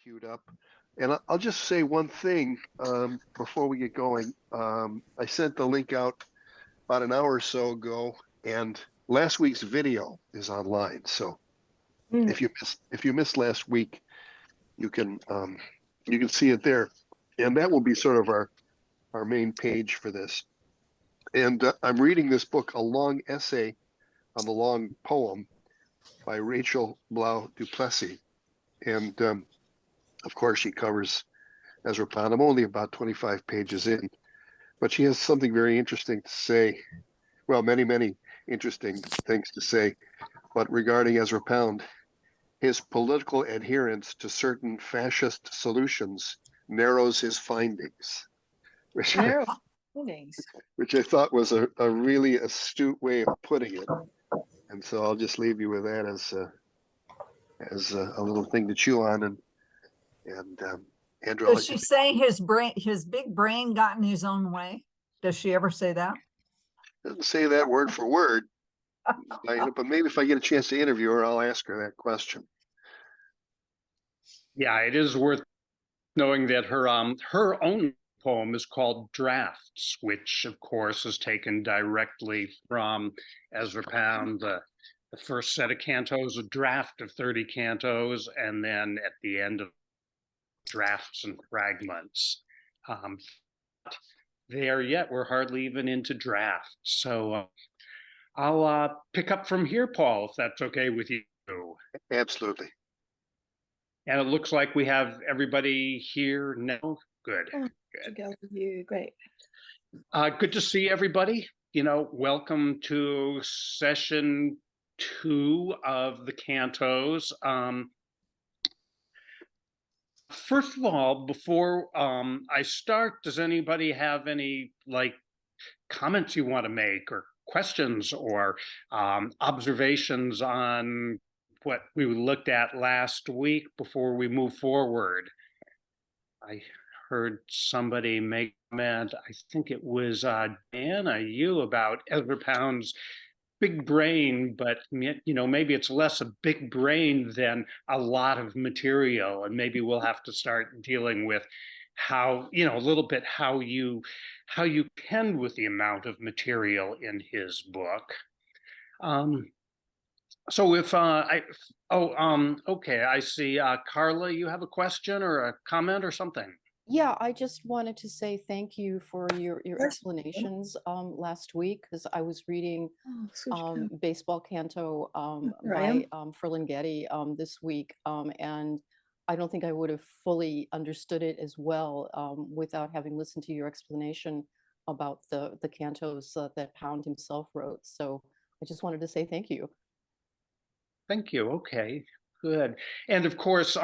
queued up. And I'll just say one thing before we get going. I sent the link out about an hour or so ago, and last week's video is online. So Mm. if you missed last week, you can see it there, and that will be sort of our main page for this. And I'm reading this book, a long essay on the long poem by Rachel Blau Duplessis, and of course she covers Ezra Pound. I'm only about 25 pages in, but she has something very interesting to say. Well, many interesting things to say, but regarding Ezra Pound, his political adherence to certain fascist solutions narrows his findings, which I, Narrow findings. which I thought was a really astute way of putting it. And so I'll just leave you with that as a little thing to chew on. And Andrew, Does she say his big brain got in his own way? Does she ever say that? doesn't say that word for word, but maybe if I get a chance to interview her, I'll ask her that question. Yeah, it is worth knowing that her own poem is called Drafts, which of course is taken directly from Ezra Pound, the first set of cantos, a draft of 30 cantos, and then at the end of drafts and fragments. There yet, we're hardly even into drafts. So I'll pick up from here, Paul, if that's okay with you. Absolutely. And it looks like we have everybody here now. Good. Oh, together with you, great. Good to see everybody. Welcome to session 2 of the cantos. First of all, before I start, does anybody have any comments you want to make, or questions, or observations on what we looked at last week before we move forward? I heard somebody make a comment, I think it was Diana, you, about Ezra Pound's big brain, but maybe it's less a big brain than a lot of material, and maybe we'll have to start dealing with how, a little bit how you penned with the amount of material in his book. So if okay, I see Carla, you have a question or a comment or something? Yeah, I just wanted to say thank you for your explanations last week, because I was reading Baseball Canto by Ferlinghetti this week, and I don't think I would have fully understood it as well without having listened to your explanation about the cantos that Pound himself wrote. So I just wanted to say thank you. Thank you. Okay, good. And of course,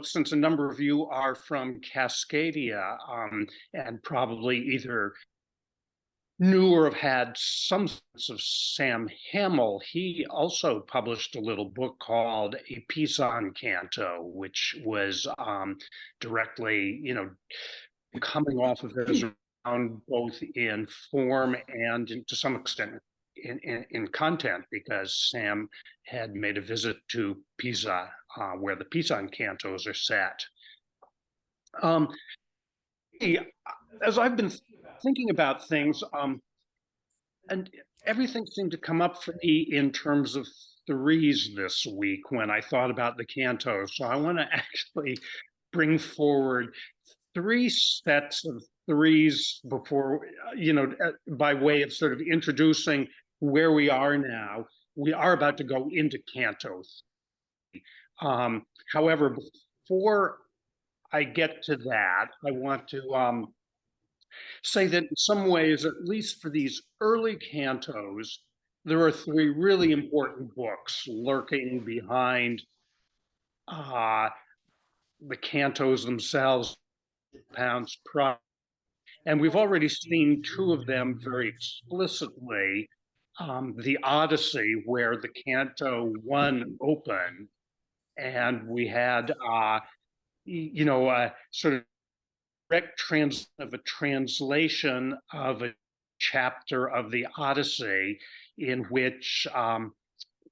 since a number of you are from Cascadia and probably either knew or have had some sense of Sam Hamill, he also published a little book called A Piece on Canto, which was directly, coming off of Ezra Pound, both in form and to some extent in content, because Sam had made a visit to Pisa, where the Pisan cantos are set. As I've been thinking about things, and everything seemed to come up for me in terms of threes this week when I thought about the cantos. So I want to actually bring forward 3 sets of threes before, by way of sort of introducing where we are now. We are about to go into cantos. However, before I get to that, I want to say that in some ways, at least for these early cantos, there are 3 really important books lurking behind the cantos themselves, Pound's prose. And we've already seen 2 of them very explicitly. The Odyssey, where the Canto 1 opened, and we had, sort of direct translation of a chapter of the Odyssey in which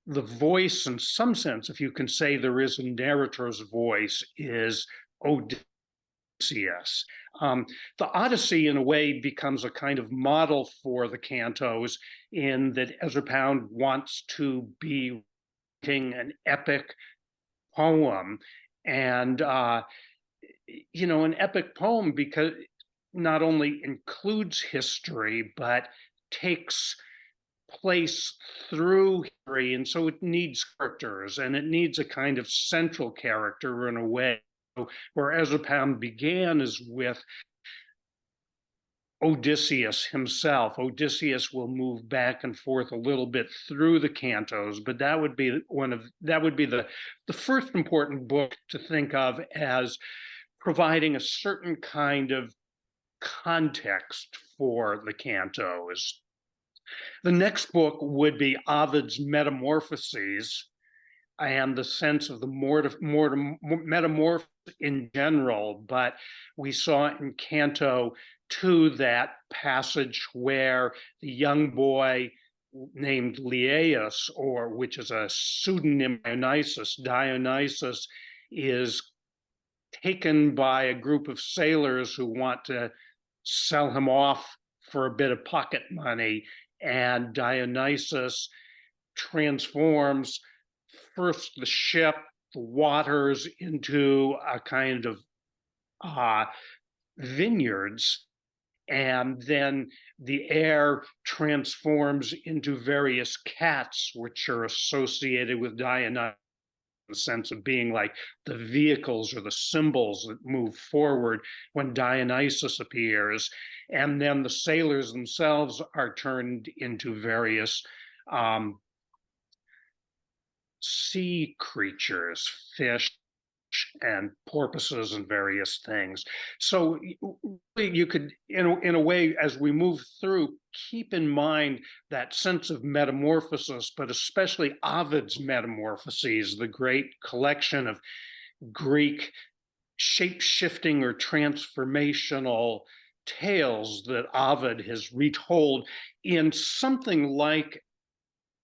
the voice, in some sense, if you can say there is a narrator's voice, is Odysseus. The Odyssey, in a way, becomes a kind of model for the cantos in that Ezra Pound wants to be writing an epic poem, and an epic poem because not only includes history but takes place through history, and so it needs characters, and it needs a kind of central character in a way. Where Ezra Pound began is with Odysseus himself. Odysseus will move back and forth a little bit through the cantos, but that would be the first important book to think of as providing a certain kind of context for the cantos. The next book would be Ovid's Metamorphoses, and the sense of the metamorphosis in general. But we saw in Canto 2 that passage where the young boy named Liaeus, or which is a pseudonym Dionysus is taken by a group of sailors who want to sell him off for a bit of pocket money, and Dionysus transforms first the ship, the waters, into a kind of vineyards, and then the air transforms into various cats, which are associated with Dionysus, in the sense of being like the vehicles or the symbols that move forward when Dionysus appears. And then the sailors themselves are turned into various sea creatures, fish and porpoises and various things. So you could, in a way, as we move through, keep in mind that sense of metamorphosis, but especially Ovid's Metamorphoses, the great collection of Greek shape-shifting or transformational tales that Ovid has retold in something like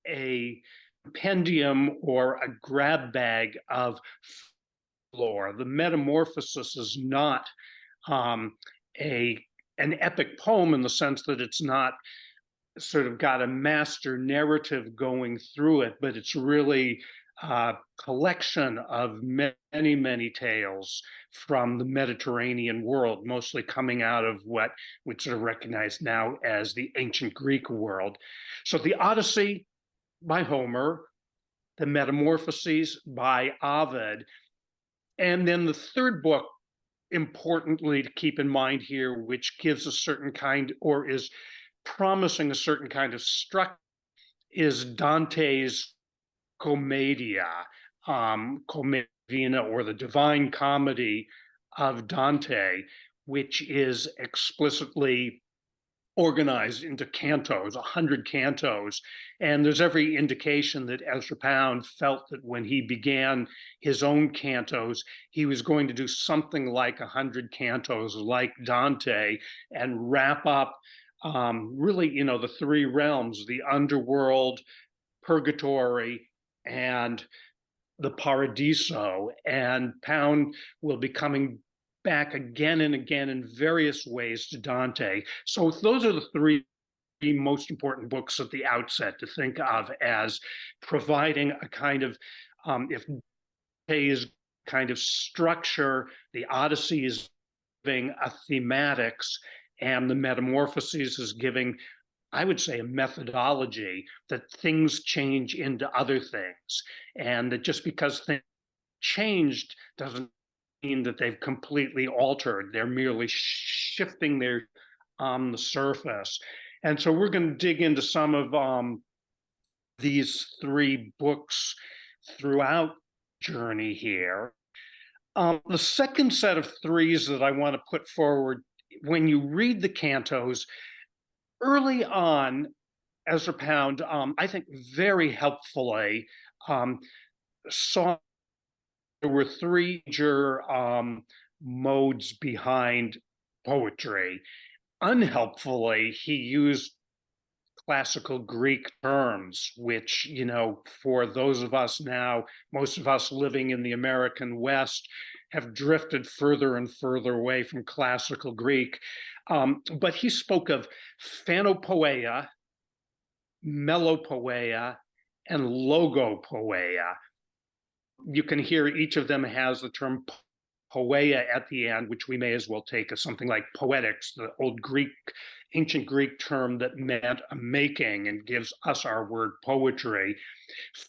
a compendium or a grab bag of lore. The Metamorphosis is not an epic poem in the sense that it's not sort of got a master narrative going through it, but it's really a collection of many, many tales from the Mediterranean world, mostly coming out of what we sort of recognize now as the ancient Greek world. So the Odyssey by Homer, the Metamorphoses by Ovid, and then the third book, importantly to keep in mind here, which gives a certain kind, or is promising a certain kind of structure, is Dante's Commedia, Commedia, or the Divine Comedy of Dante, which is explicitly organized into cantos, 100 cantos. And there's every indication that Ezra Pound felt that when he began his own cantos, he was going to do something like 100 cantos like Dante and wrap up really, the three realms, the underworld, purgatory, and the Paradiso. And Pound will be coming back again and again in various ways to Dante. So those are the three most important books at the outset to think of as providing a kind of, if Dante's kind of structure, the Odyssey is giving a thematics, and the Metamorphoses is giving, I would say, a methodology that things change into other things, and that just because things changed doesn't mean that they've completely altered. They're merely shifting their on the surface. And so we're going to dig into some of these three books throughout the journey here. The second set of threes that I want to put forward, when you read the cantos, early on, Ezra Pound, I think very helpfully, saw there were three major modes behind poetry. Unhelpfully, he used classical Greek terms, which, for those of us now, most of us living in the American West, have drifted further and further away from classical Greek. But he spoke of phanopoeia, melopoeia, and logopoeia. You can hear each of them has the term poeia at the end, which we may as well take as something like poetics, the old ancient Greek term that meant a making and gives us our word poetry.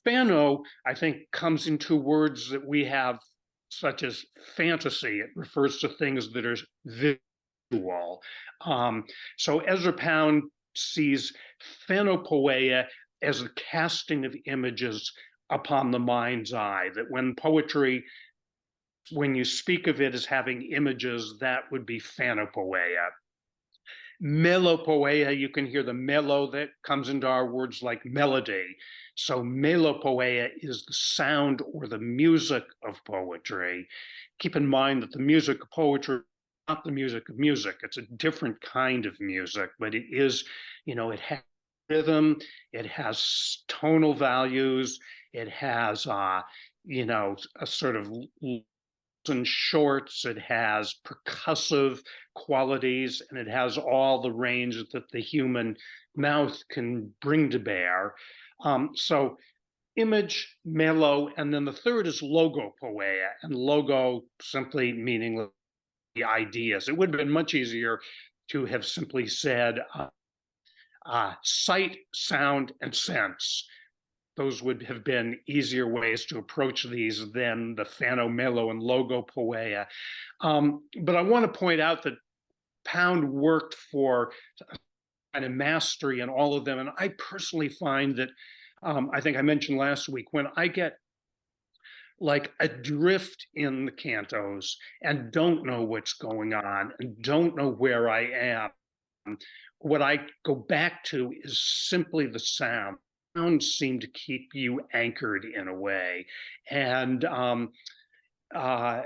Phano, I think, comes into words that we have, such as fantasy. It refers to things that are visual. So Ezra Pound sees phanopoeia as a casting of images upon the mind's eye, that when you speak of it as having images, that would be phanopoeia. Melopoeia, you can hear the melo that comes into our words like melody. So melopoeia is the sound or the music of poetry. Keep in mind that the music of poetry is not the music of music. It's a different kind of music, but it is, it has rhythm, it has tonal values, it has, a sort of and shorts, it has percussive qualities, and it has all the range that the human mouth can bring to bear. So image, melo, and then the third is logopoeia, and logo simply meaning the ideas. It would have been much easier to have simply said sight, sound, and sense. Those would have been easier ways to approach these than the phano, melo, and logopoeia. But I want to point out that Pound worked for kind of mastery in all of them. And I personally find that, I think I mentioned last week, when I get like adrift in the cantos and don't know what's going on and don't know where I am, what I go back to is simply the sound. Sounds seem to keep you anchored in a way. And I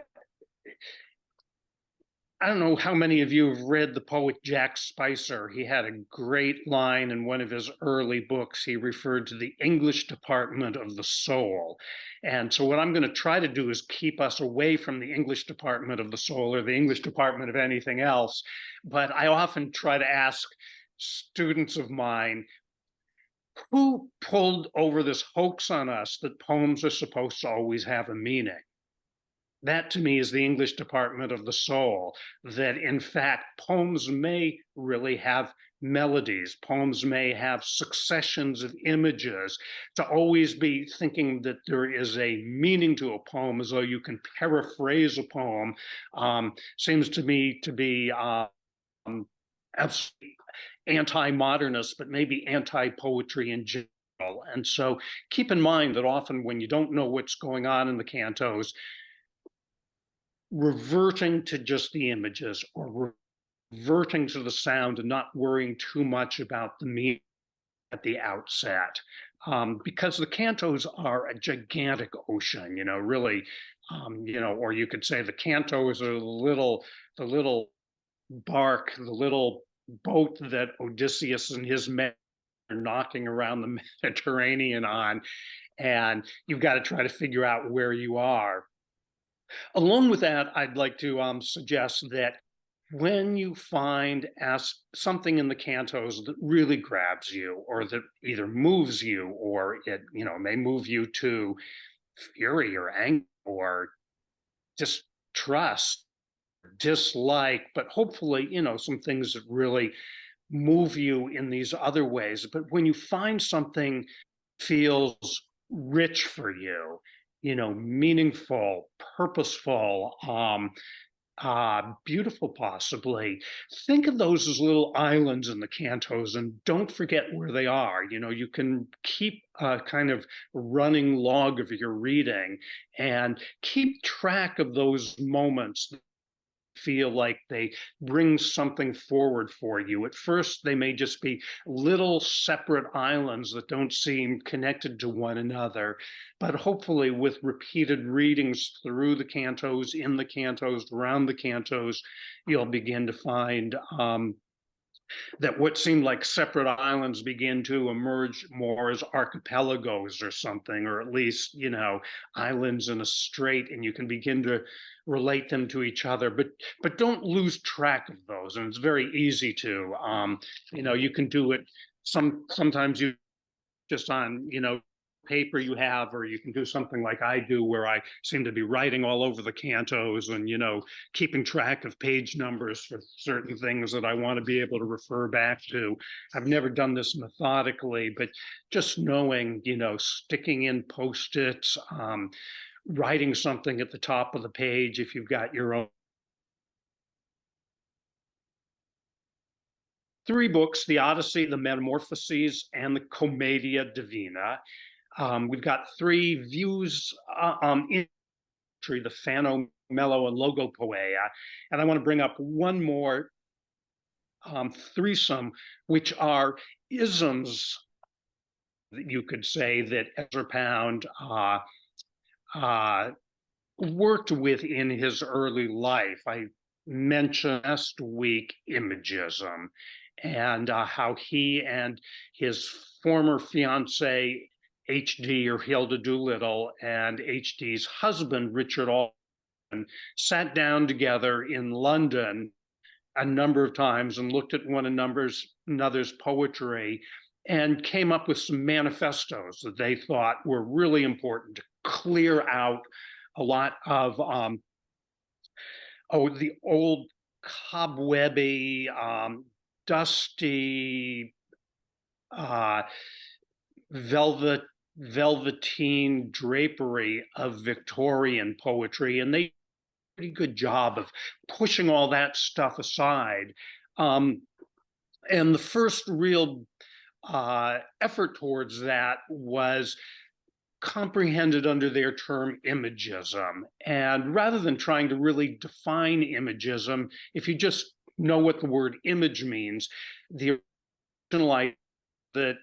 don't know how many of you have read the poet Jack Spicer. He had a great line in one of his early books. He referred to the English department of the soul. And so what I'm going to try to do is keep us away from the English department of the soul or the English department of anything else. But I often try to ask students of mine, who pulled over this hoax on us that poems are supposed to always have a meaning? That to me is the English department of the soul, that in fact, poems may really have melodies, poems may have successions of images. To always be thinking that there is a meaning to a poem as though you can paraphrase a poem seems to me to be absolutely anti-modernist, but maybe anti-poetry in general. And so keep in mind that often when you don't know what's going on in the cantos, reverting to just the images or reverting to the sound and not worrying too much about the meaning at the outset. Because the cantos are a gigantic ocean, really, or you could say the cantos are the little bark, the little boat that Odysseus and his men are knocking around the Mediterranean on, and you've got to try to figure out where you are. Along with that, I'd like to suggest that when you find something in the cantos that really grabs you, or that either moves you, or it may move you to fury or anger or distrust, dislike, but hopefully, some things that really move you in these other ways. But when you find something feels rich for you, meaningful, purposeful, beautiful, possibly, think of those as little islands in the cantos and don't forget where they are. You can keep a kind of running log of your reading and keep track of those moments that feel like they bring something forward for you. At first, they may just be little separate islands that don't seem connected to one another, but hopefully with repeated readings through the cantos, in the cantos, around the cantos, you'll begin to find that what seemed like separate islands begin to emerge more as archipelagos or something, or at least, islands in a strait, and you can begin to relate them to each other, but don't lose track of those. And it's very easy to, you can do it. Sometimes you just on, paper you have, or you can do something like I do, where I seem to be writing all over the cantos and, keeping track of page numbers for certain things that I want to be able to refer back to. I've never done this methodically, but just knowing, sticking in Post-its, writing something at the top of the page if you've got your own. 3 books: The Odyssey, The Metamorphoses, and the Commedia Divina. We've got 3 views in the Fano, Mello, and Logopoeia. And I want to bring up one more threesome, which are isms, that you could say, that Ezra Pound worked with in his early life. I mentioned last week imagism, and how he and his former fiancee, H.D. or Hilda Doolittle, and H.D.'s husband, Richard Alden, sat down together in London a number of times and looked at one another's poetry and came up with some manifestos that they thought were really important to clear out a lot of the old cobwebby, dusty, velveteen drapery of Victorian poetry, and they did a pretty good job of pushing all that stuff aside. And the first real effort towards that was comprehended under their term imagism. And rather than trying to really define imagism, if you just know what the word image means, the original idea that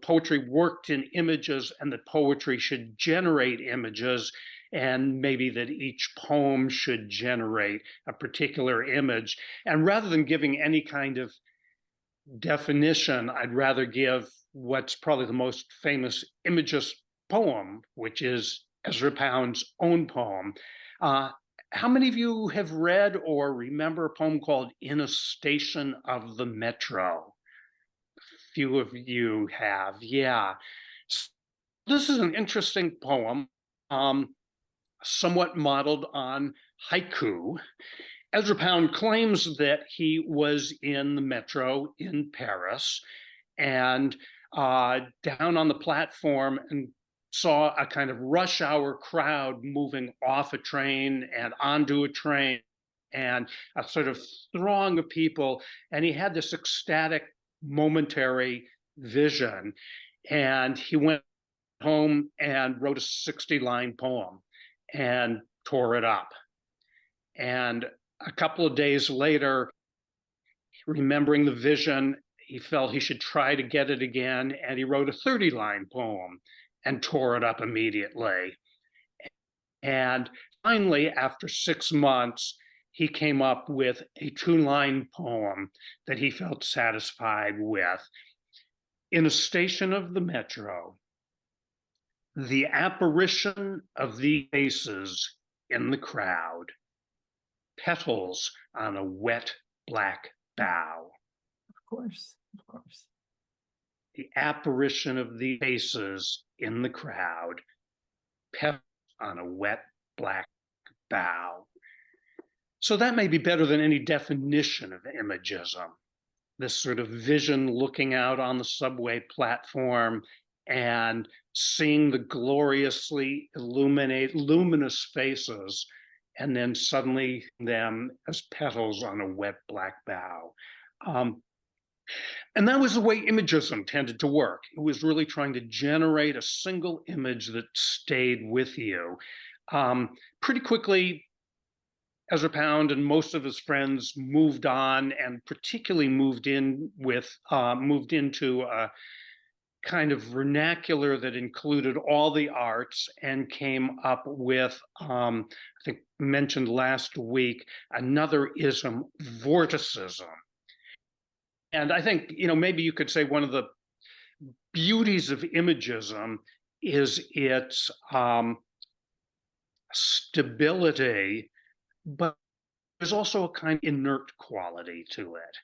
poetry worked in images and that poetry should generate images, and maybe that each poem should generate a particular image. And rather than giving any kind of definition, I'd rather give what's probably the most famous imagist poem, which is Ezra Pound's own poem. How many of you have read or remember a poem called In a Station of the Metro? Few of you have, yeah. This is an interesting poem, somewhat modeled on haiku. Ezra Pound claims that he was in the metro in Paris and down on the platform and saw a kind of rush hour crowd moving off a train and onto a train, and a sort of throng of people. And he had this ecstatic momentary vision, and he went home and wrote a 60-line poem and tore it up. And a couple of days later, remembering the vision, he felt he should try to get it again, and he wrote a 30-line poem and tore it up immediately. And finally, after 6 months, he came up with a 2-line poem that he felt satisfied with. In a station of the metro, the apparition of the faces in the crowd, petals on a wet black bough. Of course, of course. The apparition of the faces in the crowd, petals on a wet black bough. So that may be better than any definition of imagism. This sort of vision looking out on the subway platform and seeing the gloriously luminous faces, and then suddenly them as petals on a wet black bough. And that was the way imagism tended to work. It was really trying to generate a single image that stayed with you. Pretty quickly, Ezra Pound and most of his friends moved on, and particularly moved into a kind of vernacular that included all the arts, and came up with, I think mentioned last week, another ism, vorticism. And I think, maybe you could say one of the beauties of imagism is its stability, but there's also a kind of inert quality to it.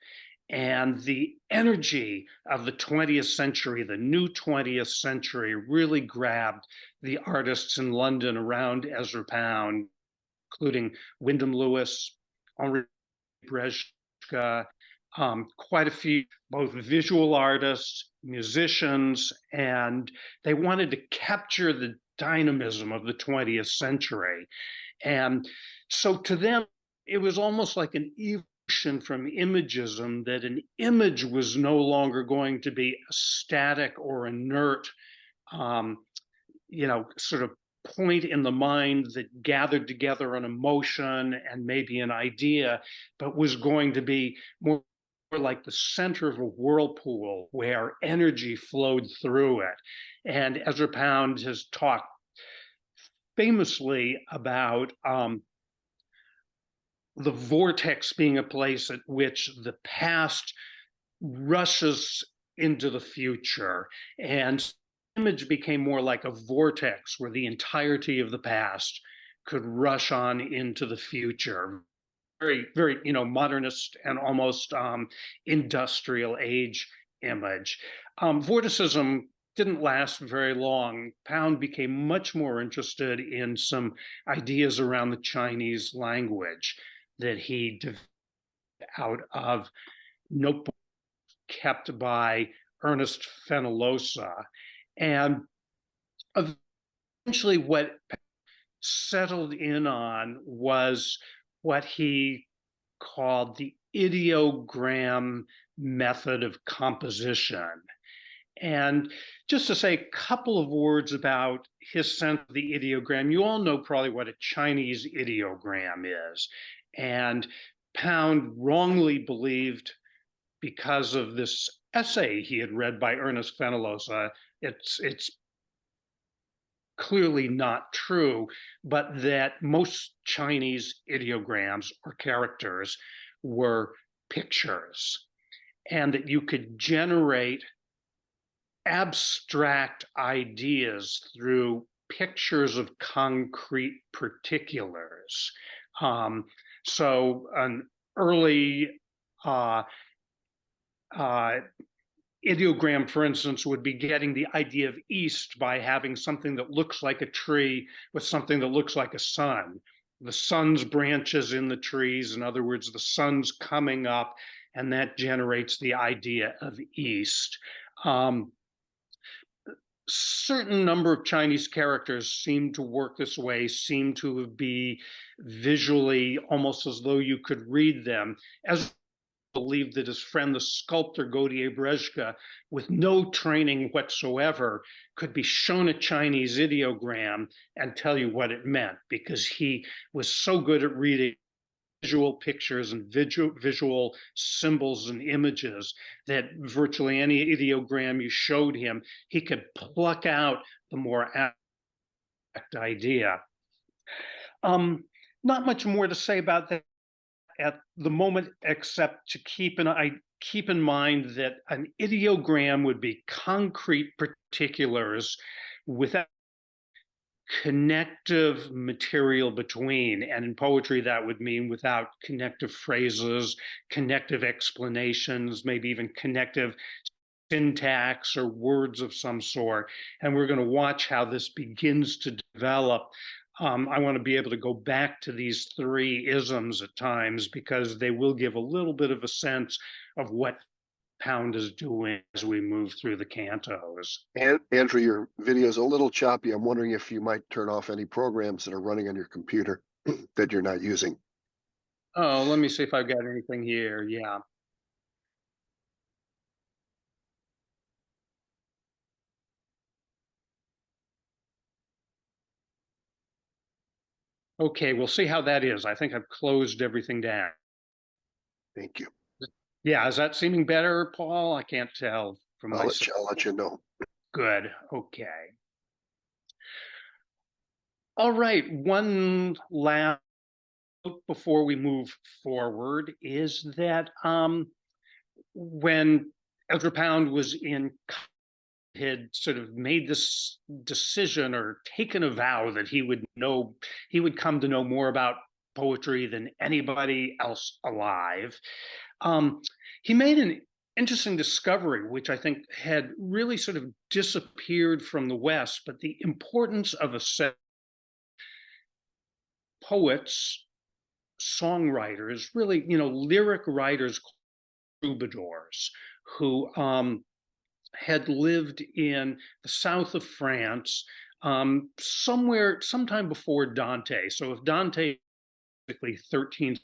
And the energy of the 20th century, the new 20th century, really grabbed the artists in London around Ezra Pound, including Wyndham Lewis, Henri Brejcha, quite a few, both visual artists, musicians, and they wanted to capture the dynamism of the 20th century. And so to them, it was almost like an evolution from imagism, that an image was no longer going to be a static or inert, sort of point in the mind that gathered together an emotion and maybe an idea, but was going to be more like the center of a whirlpool where energy flowed through it. And Ezra Pound has talked famously about the vortex being a place at which the past rushes into the future, and image became more like a vortex where the entirety of the past could rush on into the future. Very, very, modernist and almost industrial age image. Vorticism didn't last very long. Pound became much more interested in some ideas around the Chinese language that he developed out of notebooks kept by Ernest Fenollosa. And eventually what settled in on was what he called the ideogram method of composition. And just to say a couple of words about his sense of the ideogram, you all know probably what a Chinese ideogram is. And Pound wrongly believed, because of this essay he had read by Ernest Fenollosa, it's clearly not true, but that most Chinese ideograms or characters were pictures, and that you could generate abstract ideas through pictures of concrete particulars. So an early ideogram, for instance, would be getting the idea of east by having something that looks like a tree with something that looks like a sun. The sun's branches in the trees, in other words, the sun's coming up, and that generates the idea of east. Certain number of Chinese characters seem to work this way, seem to be visually almost as though you could read them. As believed that his friend, the sculptor Gaudier Brejcha, with no training whatsoever, could be shown a Chinese ideogram and tell you what it meant, because he was so good at reading visual pictures and visual symbols and images that virtually any ideogram you showed him, he could pluck out the more abstract idea. Not much more to say about that at the moment, except to keep in mind that an ideogram would be concrete particulars without connective material between, and in poetry that would mean without connective phrases, connective explanations, maybe even connective syntax or words of some sort. And we're going to watch how this begins to develop. I want to be able to go back to these three isms at times, because they will give a little bit of a sense of what Pound is doing as we move through the cantos. And Andrew, your video is a little choppy. I'm wondering if you might turn off any programs that are running on your computer that you're not using. Oh, let me see if I've got anything here. Yeah. Okay, we'll see how that is. I think I've closed everything down. Thank you. Yeah, is that seeming better, Paul? I can't tell from my side. I'll let you know. Good. Okay. All right. One last note before we move forward is that when Ezra Pound was in, had sort of made this decision or taken a vow that he would come to know more about poetry than anybody else alive. He made an interesting discovery, which I think had really sort of disappeared from the West, but the importance of a set of poets, songwriters, really, lyric writers, troubadours, who had lived in the south of France, sometime before Dante. So if Dante, basically 13th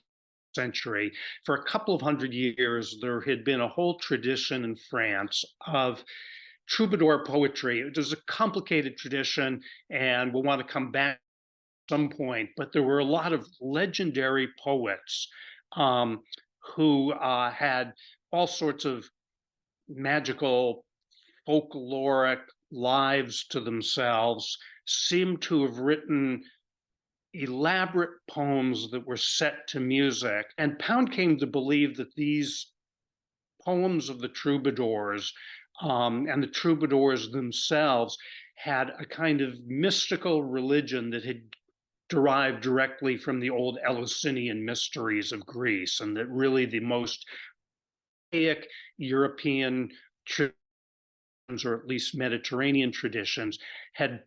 century, for a couple of hundred years, there had been a whole tradition in France of troubadour poetry. It was a complicated tradition, and we'll want to come back at some point, but there were a lot of legendary poets who had all sorts of magical, folkloric lives to themselves, seemed to have written elaborate poems that were set to music. And Pound came to believe that these poems of the troubadours and the troubadours themselves had a kind of mystical religion that had derived directly from the old Eleusinian mysteries of Greece, and that really the most archaic European traditions, or at least Mediterranean traditions, had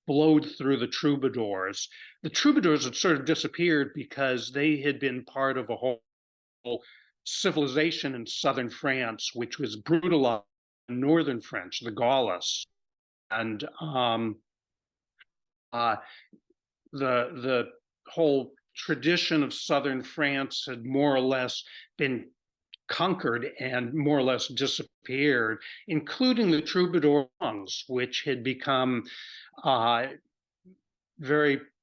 flowed through the troubadours. The troubadours had sort of disappeared because they had been part of a whole civilization in southern France, which was brutalized in northern French, the Gaulists. And the whole tradition of southern France had more or less been conquered and more or less disappeared, including the troubadour songs, which had become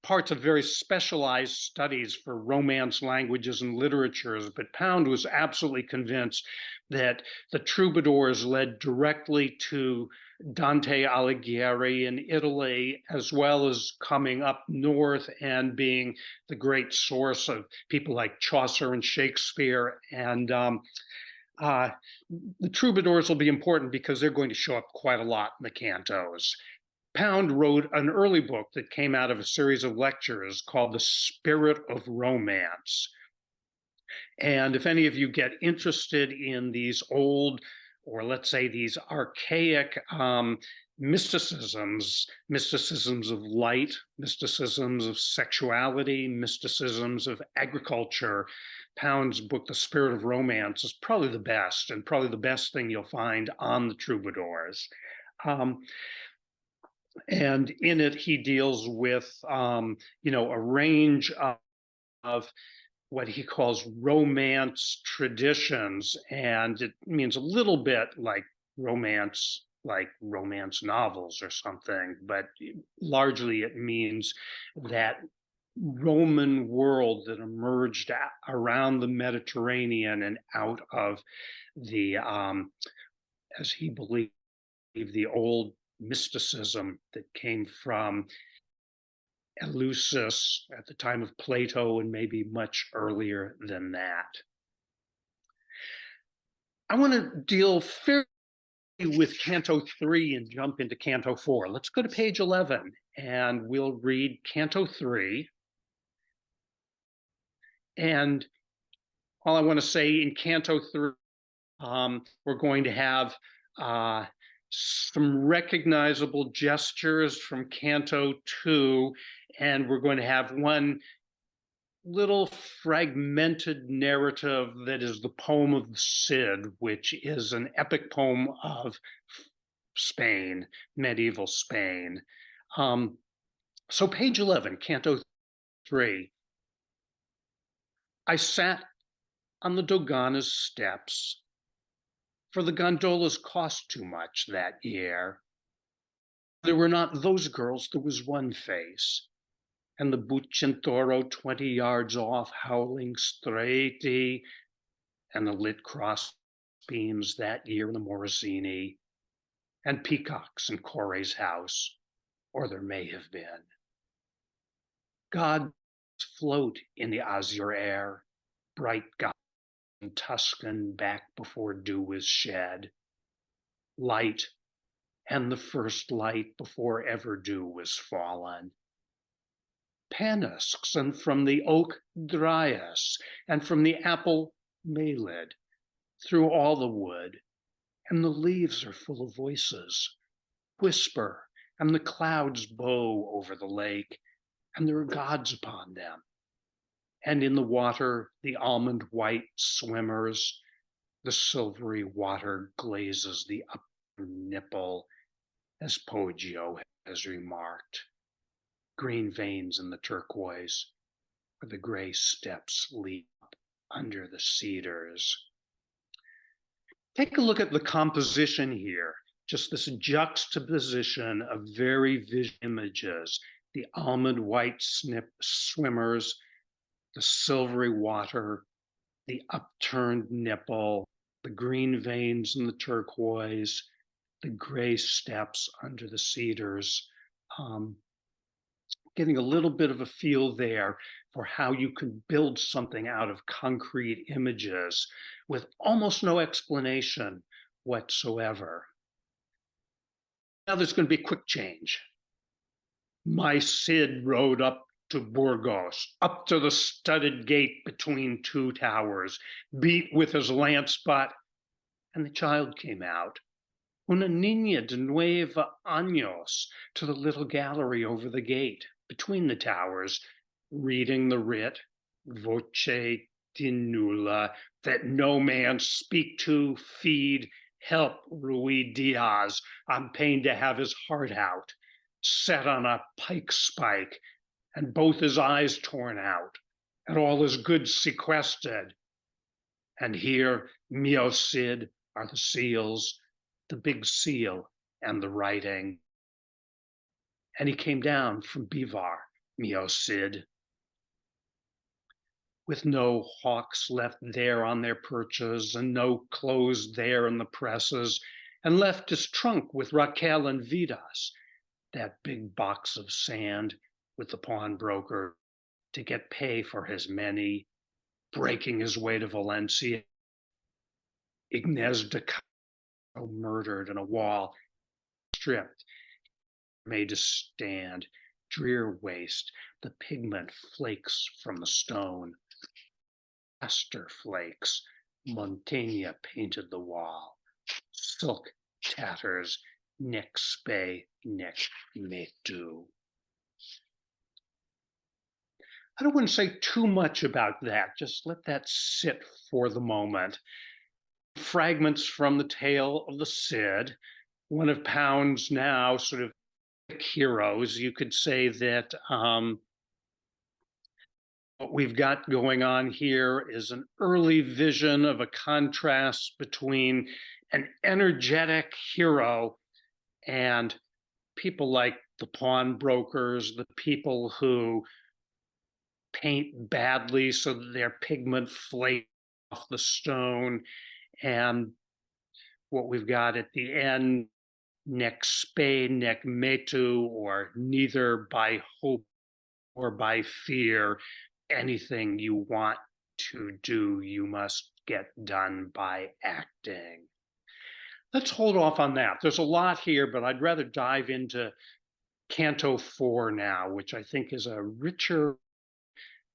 parts of very specialized studies for Romance languages and literatures. But Pound was absolutely convinced that the troubadours led directly to Dante Alighieri in Italy, as well as coming up north and being the great source of people like Chaucer and Shakespeare. And the troubadours will be important because they're going to show up quite a lot in the cantos. Pound wrote an early book that came out of a series of lectures called The Spirit of Romance. And if any of you get interested in these old, or let's say these archaic mysticisms of light, mysticisms of sexuality, mysticisms of agriculture, Pound's book, The Spirit of Romance, is probably the best, and probably the best thing you'll find on the troubadours. And in it, he deals with, a range of what he calls romance traditions. And it means a little bit like romance novels or something, but largely it means that Roman world that emerged around the Mediterranean and out of the, as he believed, the old mysticism that came from Eleusis at the time of Plato and maybe much earlier than that. I want to deal fairly with Canto 3 and jump into Canto 4. Let's go to page 11 and we'll read Canto 3. And all I want to say in Canto 3, we're going to have some recognizable gestures from Canto 2, and we're going to have one little fragmented narrative that is the poem of the Cid, which is an epic poem of Spain, medieval Spain. So page 11, Canto 3. I sat on the Dogana's steps, for the gondolas cost too much that year. There were not those girls, there was one face, and the Bucentoro 20 yards off howling straighty, and the lit cross beams that year in the Morosini, and peacocks in Corre's house, or there may have been. Gods float in the azure air, bright gods and Tuscan back before dew was shed. Light, and the first light before ever dew was fallen. Panisks, and from the oak dryas, and from the apple malid, through all the wood, and the leaves are full of voices, whisper, and the clouds bow over the lake, and there are gods upon them. And in the water, the almond white swimmers, the silvery water glazes the upper nipple, as Poggio has remarked. Green veins in the turquoise, where the gray steps leap under the cedars. Take a look at the composition here, just this juxtaposition of very vivid images, the almond white swimmers, the silvery water, the upturned nipple, the green veins in the turquoise, the gray steps under the cedars. Getting a little bit of a feel there for how you can build something out of concrete images with almost no explanation whatsoever. Now there's going to be a quick change. My Cid rode up to Burgos, up to the studded gate between two towers, beat with his lance butt, and the child came out. Una niña de 9 años, to the little gallery over the gate, between the towers, reading the writ, voce di nulla, that no man speak to, feed, help Rui Diaz on pain to have his heart out, set on a pike spike, and both his eyes torn out, and all his goods sequestered. And here, mio Cid, are the seals, the big seal, and the writing. And he came down from Bivar, mio Cid, with no hawks left there on their perches, and no clothes there in the presses, and left his trunk with Raquel and Vidas, that big box of sand with the pawnbroker, to get pay for his many, breaking his way to Valencia. Ignaz de Castro murdered in a wall, stripped, made to stand, drear waste, the pigment flakes from the stone. Plaster flakes, Montaigne painted the wall. Silk tatters, nec spe, nec metu. I don't want to say too much about that. Just let that sit for the moment. Fragments from the tale of the Cid, one of Pound's now sort of heroes. You could say that what we've got going on here is an early vision of a contrast between an energetic hero and people like the pawnbrokers, the people who paint badly so that their pigment flakes off the stone, and what we've got at the end, nec spe, nec metu, or neither by hope or by fear. Anything you want to do, you must get done by acting. Let's hold off on that. There's a lot here, but I'd rather dive into Canto 4 now, which I think is a richer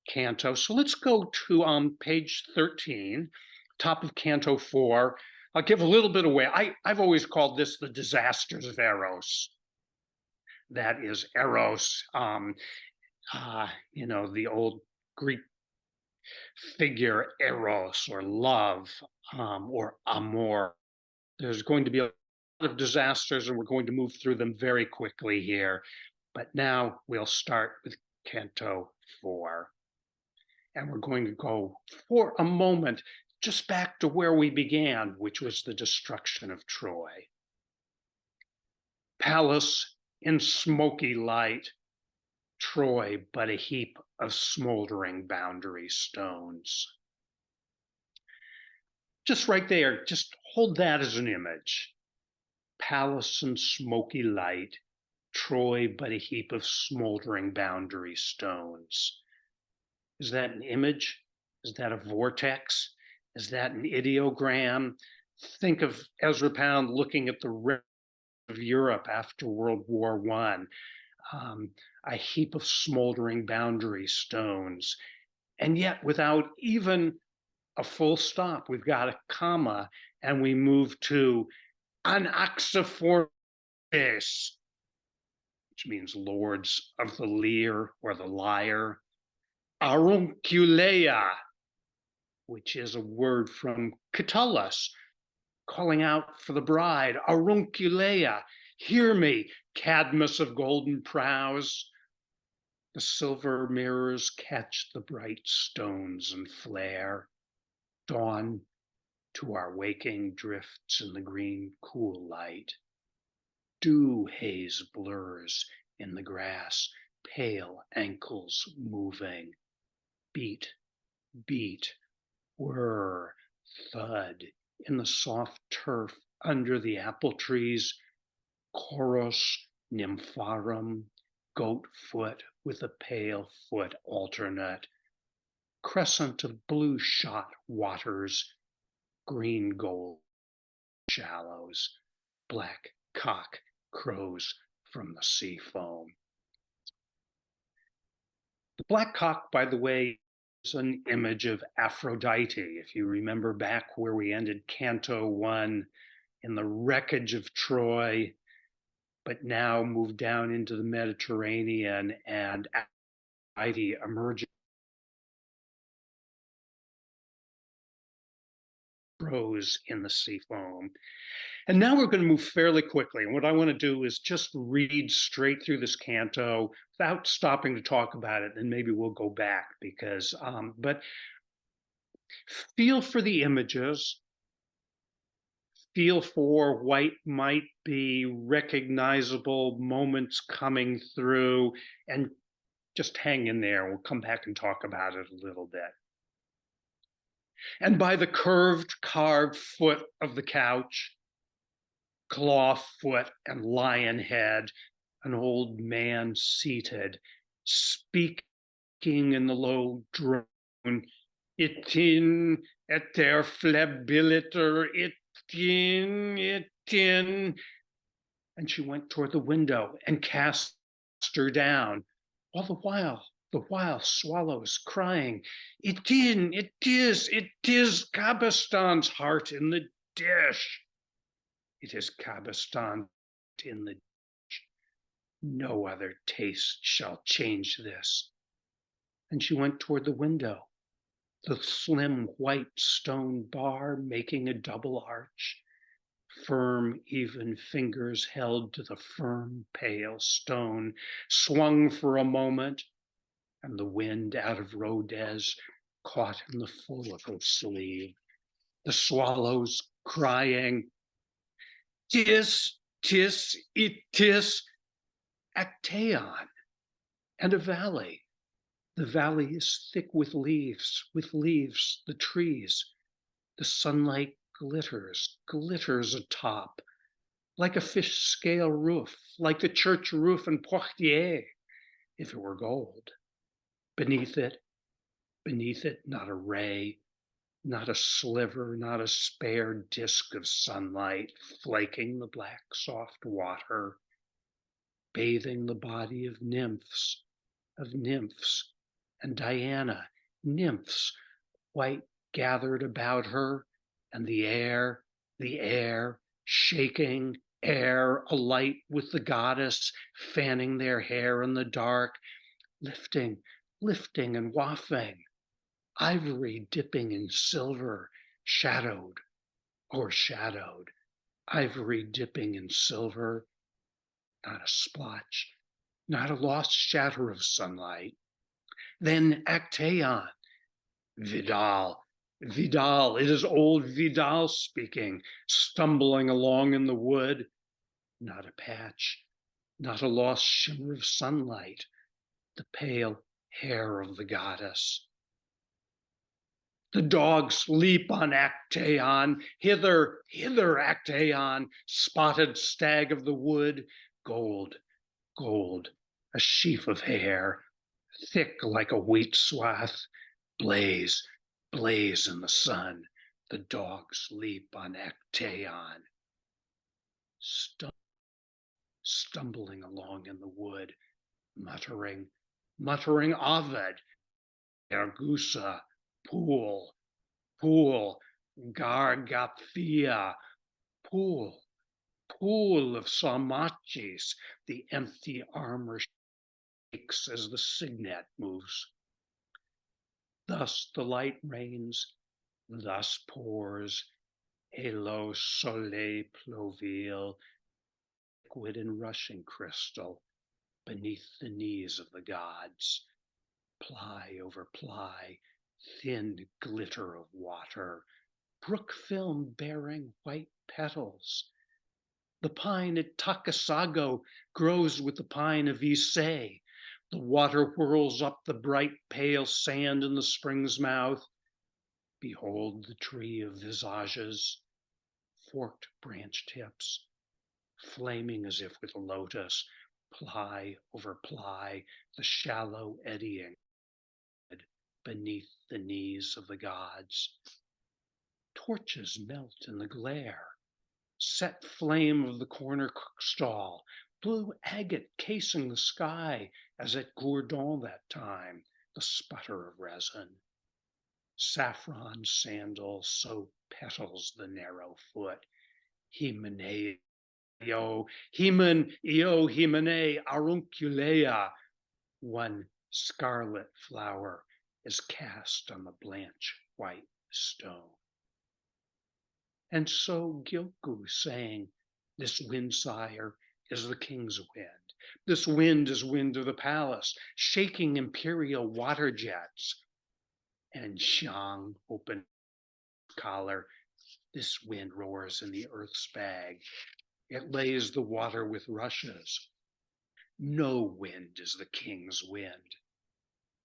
canto. So let's go to page 13, top of Canto 4. I'll give a little bit away. I've always called this the disasters of Eros. That is Eros, the old Greek figure Eros, or love, or amor. There's going to be a lot of disasters, and we're going to move through them very quickly here. But now we'll start with Canto 4. And we're going to go for a moment just back to where we began, which was the destruction of Troy. Palace in smoky light, Troy but a heap of smoldering boundary stones. Just right there, just hold that as an image. Palace in smoky light, Troy but a heap of smoldering boundary stones. Is that an image? Is that a vortex? Is that an ideogram? Think of Ezra Pound looking at the rest of Europe after World War One, a heap of smoldering boundary stones. And yet, without even a full stop, we've got a comma, and we move to anaxiformes, which means lords of the lyre or the lyre. Aurunculeia, which is a word from Catullus, calling out for the bride. Aurunculeia, hear me, Cadmus of golden prows. The silver mirrors catch the bright stones and flare. Dawn to our waking drifts in the green cool light. Dew haze blurs in the grass, pale ankles moving. Beat, beat, whir, thud in the soft turf under the apple trees. Chorus nympharum, goat foot with a pale foot alternate. Crescent of blue shot waters, green gold shallows, black cock crows from the sea foam. The black cock, by the way, is an image of Aphrodite. If you remember back where we ended Canto 1 in the wreckage of Troy, but now moved down into the Mediterranean, and Aphrodite emerges rose in the sea foam. And now we're going to move fairly quickly. And what I want to do is just read straight through this canto without stopping to talk about it. And maybe we'll go back because, but feel for the images, feel for what might be recognizable moments coming through, and just hang in there. We'll come back and talk about it a little bit. And by the curved, carved foot of the couch, claw foot and lion head, an old man seated, speaking in the low drone, itin eter flebiliter, itin. And she went toward the window and cast her down. All the while swallows crying, it is Kabistan's heart in the dish. It is Kabistan in the dish. No other taste shall change this. And she went toward the window, the slim white stone bar making a double arch. Firm, even fingers held to the firm, pale stone, swung for a moment, and the wind out of Rodez caught in the full of her sleeve. The swallows crying, tis, it tis, Actaeon, and a valley. The valley is thick with leaves, the trees. The sunlight glitters atop, like a fish scale roof, like the church roof in Poitiers, if it were gold. Beneath it, not a ray, not a sliver, not a spare disk of sunlight, flaking the black soft water, bathing the body of nymphs, and Diana, nymphs, white gathered about her, and the air, shaking, air alight with the goddess, fanning their hair in the dark, lifting and wafting, ivory dipping in silver, shadowed, ivory dipping in silver, not a splotch, not a lost shatter of sunlight. Then Actaeon, Vidal, it is old Vidal speaking, stumbling along in the wood, not a patch, not a lost shimmer of sunlight, the pale hair of the goddess. The dogs leap on Actaeon, hither, Actaeon, spotted stag of the wood, gold, a sheaf of hair, thick like a wheat swath, blaze in the sun, The dogs leap on Actaeon, stumbling along in the wood, muttering Ovid, Ergusa, Pool, Gargathia, Pool of Sarmaches. The empty armor shakes as the signet moves. Thus the light rains, thus pours Halo Soleil Plovile, liquid and rushing crystal, beneath the knees of the gods. Ply over ply, thin glitter of water, brook film bearing white petals. The pine at Takasago grows with the pine of Issei. The water whirls up the bright pale sand in the spring's mouth. Behold the tree of visages, forked branch tips, flaming as if with a lotus, ply over ply, the shallow eddying beneath the knees of the gods. Torches melt in the glare. Set flame of the corner cook stall, blue agate casing the sky, as at Gourdon that time, the sputter of resin. Saffron sandal so petals the narrow foot. Himene, arunculea. One scarlet flower is cast on the blanch white stone. And so Gyoku saying, this wind, sire, is the king's wind. This wind is wind of the palace, shaking imperial water jets. And Xiang opened collar. This wind roars in the earth's bag. It lays the water with rushes. No wind is the king's wind.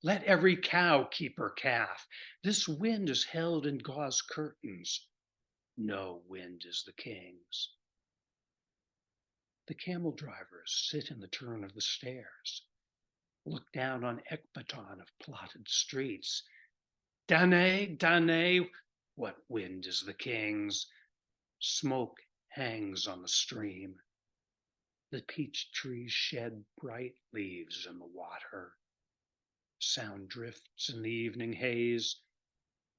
Let every cow keep her calf. This wind is held in gauze curtains. No wind is the king's. The camel drivers sit in the turn of the stairs, look down on Ekbaton of plotted streets. Danae, what wind is the king's? Smoke hangs on the stream. The peach trees shed bright leaves in the water. Sound drifts in the evening haze.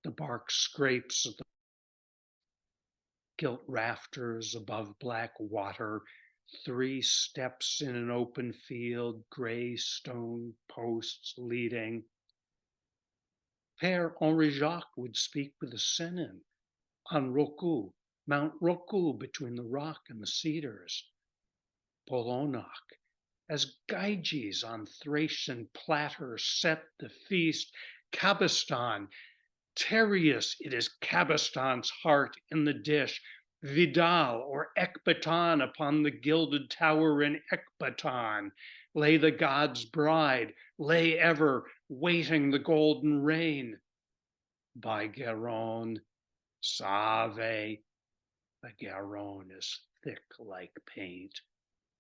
The bark scrapes at the gilt rafters above black water. 3 steps in an open field, gray stone posts leading. Père Henri Jacques would speak with the Seinen on Roku, Mount Roku between the rock and the cedars. Polonak, as Gyges on Thracian platter set the feast. Cabestan, Tereus, it is Cabestan's heart in the dish. Vidal or Ekbaton upon the gilded tower in Ekbaton. Lay the god's bride, lay ever, waiting the golden rain. By Garonne, Save, the Garonne is thick like paint.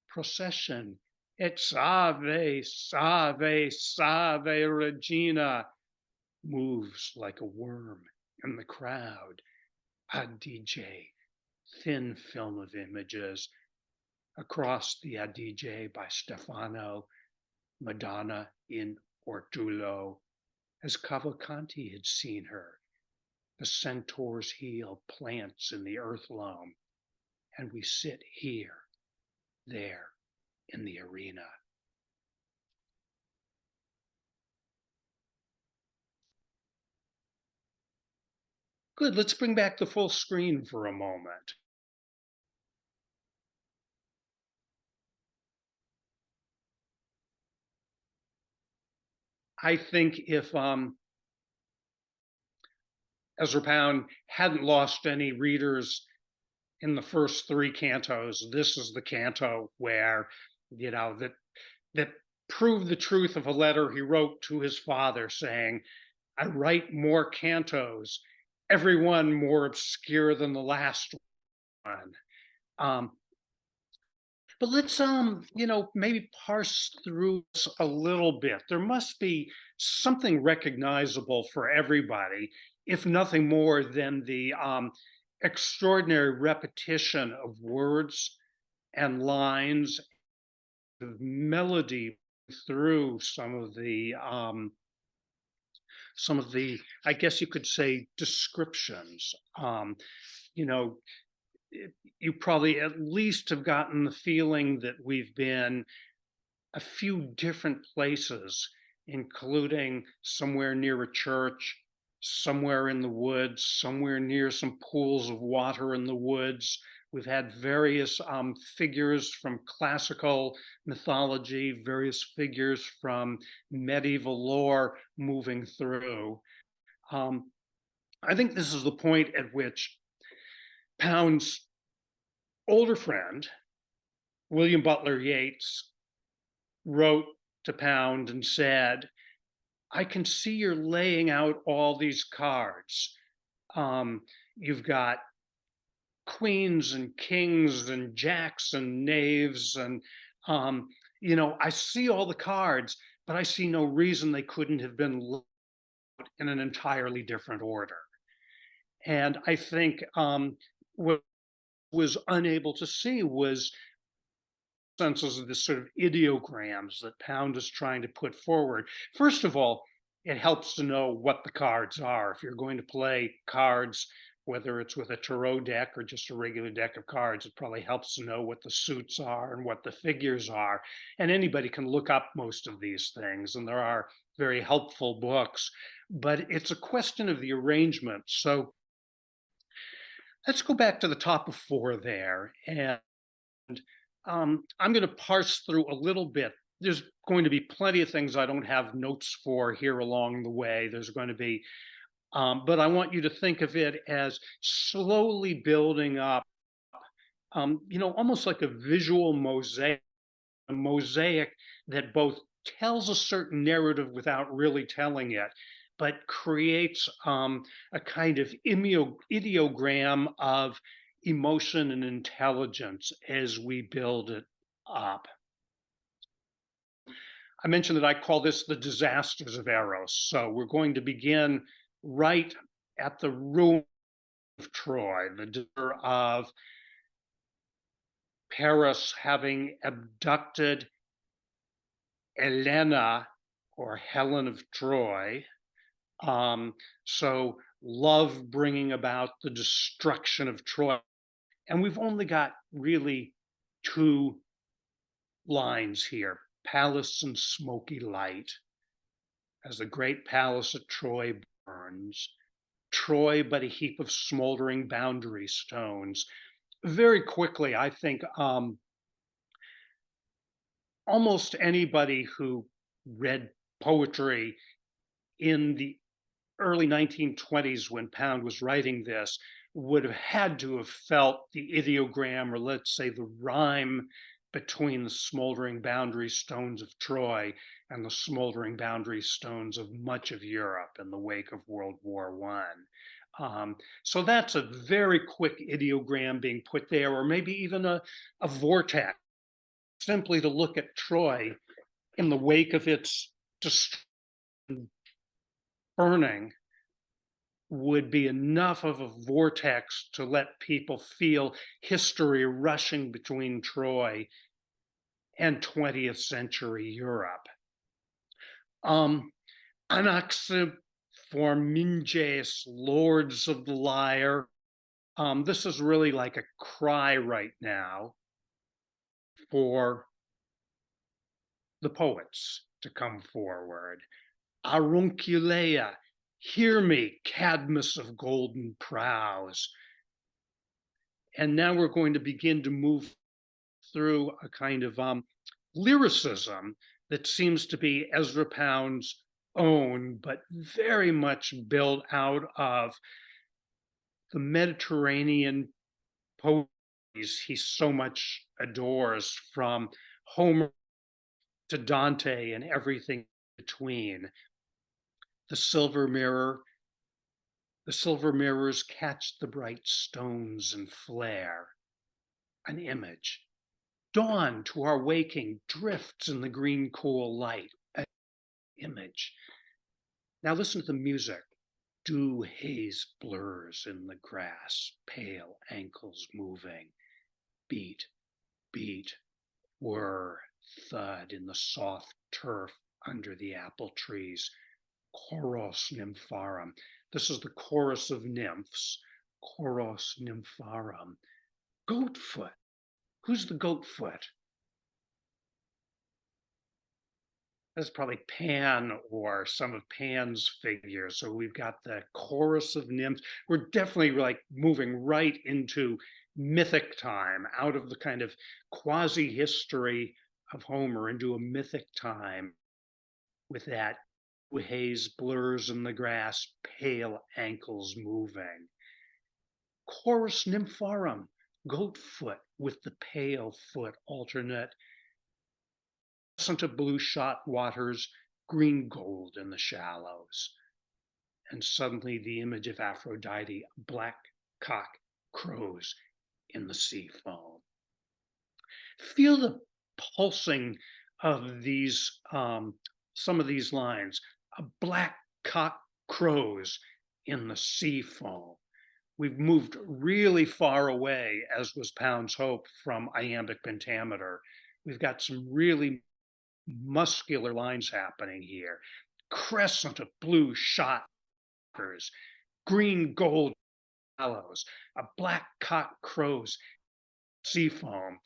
Procession, et Save, Regina, moves like a worm in the crowd. Adige, thin film of images. Across the Adige by Stefano, Madonna in Ortulo, as Cavalcanti had seen her. The centaur's heel plants in the earth loam, and we sit here, there, in the arena. Good, let's bring back the full screen for a moment. I think if Ezra Pound hadn't lost any readers in the first 3 cantos, this is the canto where, that proved the truth of a letter he wrote to his father saying, I write more cantos, every one more obscure than the last one. But let's, maybe parse through this a little bit. There must be something recognizable for everybody if nothing more than the extraordinary repetition of words and lines, of melody through some of the, I guess you could say, descriptions. You know, you probably at least have gotten the feeling that we've been a few different places, including somewhere near a church, somewhere in the woods, somewhere near some pools of water in the woods. We've had various figures from classical mythology, various figures from medieval lore moving through. I think this is the point at which Pound's older friend, William Butler Yeats, wrote to Pound and said, I can see you're laying out all these cards. You've got queens and kings and jacks and knaves. And, I see all the cards, but I see no reason they couldn't have been laid out in an entirely different order. And I think what was unable to see was senses of this sort of ideograms that Pound is trying to put forward. First of all, it helps to know what the cards are. If you're going to play cards, whether it's with a tarot deck or just a regular deck of cards, it probably helps to know what the suits are and what the figures are. And anybody can look up most of these things, and there are very helpful books, but it's a question of the arrangement. So let's go back to the top of 4 there. And I'm going to parse through a little bit. There's going to be plenty of things I don't have notes for here along the way. There's going to be, but I want you to think of it as slowly building up, almost like a visual mosaic, a mosaic that both tells a certain narrative without really telling it, but creates a kind of ideogram of emotion and intelligence as we build it up. I mentioned that I call this the disasters of Eros. So we're going to begin right at the ruin of Troy, the disaster of Paris having abducted Helena, or Helen of Troy. So love bringing about the destruction of Troy. And we've only got really 2 lines here: palace and smoky light. As the great palace at Troy burns, Troy but a heap of smoldering boundary stones. Very quickly, I think almost anybody who read poetry in the early 1920s when Pound was writing this would have had to have felt the ideogram, or let's say the rhyme, between the smoldering boundary stones of Troy and the smoldering boundary stones of much of Europe in the wake of World War I. So that's a very quick ideogram being put there, or maybe even a vortex, simply to look at Troy in the wake of its burning would be enough of a vortex to let people feel history rushing between Troy and 20th century Europe. Anaxiforminges, lords of the lyre. This is really like a cry right now for the poets to come forward. Arunculea, hear me, Cadmus of golden prows. And now we're going to begin to move through a kind of lyricism that seems to be Ezra Pound's own, but very much built out of the Mediterranean poetry he so much adores, from Homer to Dante and everything between. The silver mirrors catch the bright stones and flare. An image. Dawn to our waking drifts in the green cool light. An image. Now listen to the music. Dew haze blurs in the grass, pale ankles moving. Beat, beat, whir, thud in the soft turf under the apple trees. Choros nympharum. This is the chorus of nymphs. Choros nympharum. Goatfoot. Who's the goatfoot? That's probably Pan or some of Pan's figures. So we've got the chorus of nymphs. We're definitely like moving right into mythic time, out of the kind of quasi-history of Homer into a mythic time with that haze blurs in the grass, pale ankles moving. Chorus nympharum, goatfoot with the pale foot alternate. Of blue shot waters, green gold in the shallows. And suddenly the image of Aphrodite, black cock crows in the sea foam. Feel the pulsing of these, some of these lines. A black cock crows in the sea foam. We've moved really far away, as was Pound's hope, from iambic pentameter. We've got some really muscular lines happening here. Crescent of blue shockers, green gold shallows, a black cock crows, sea foam.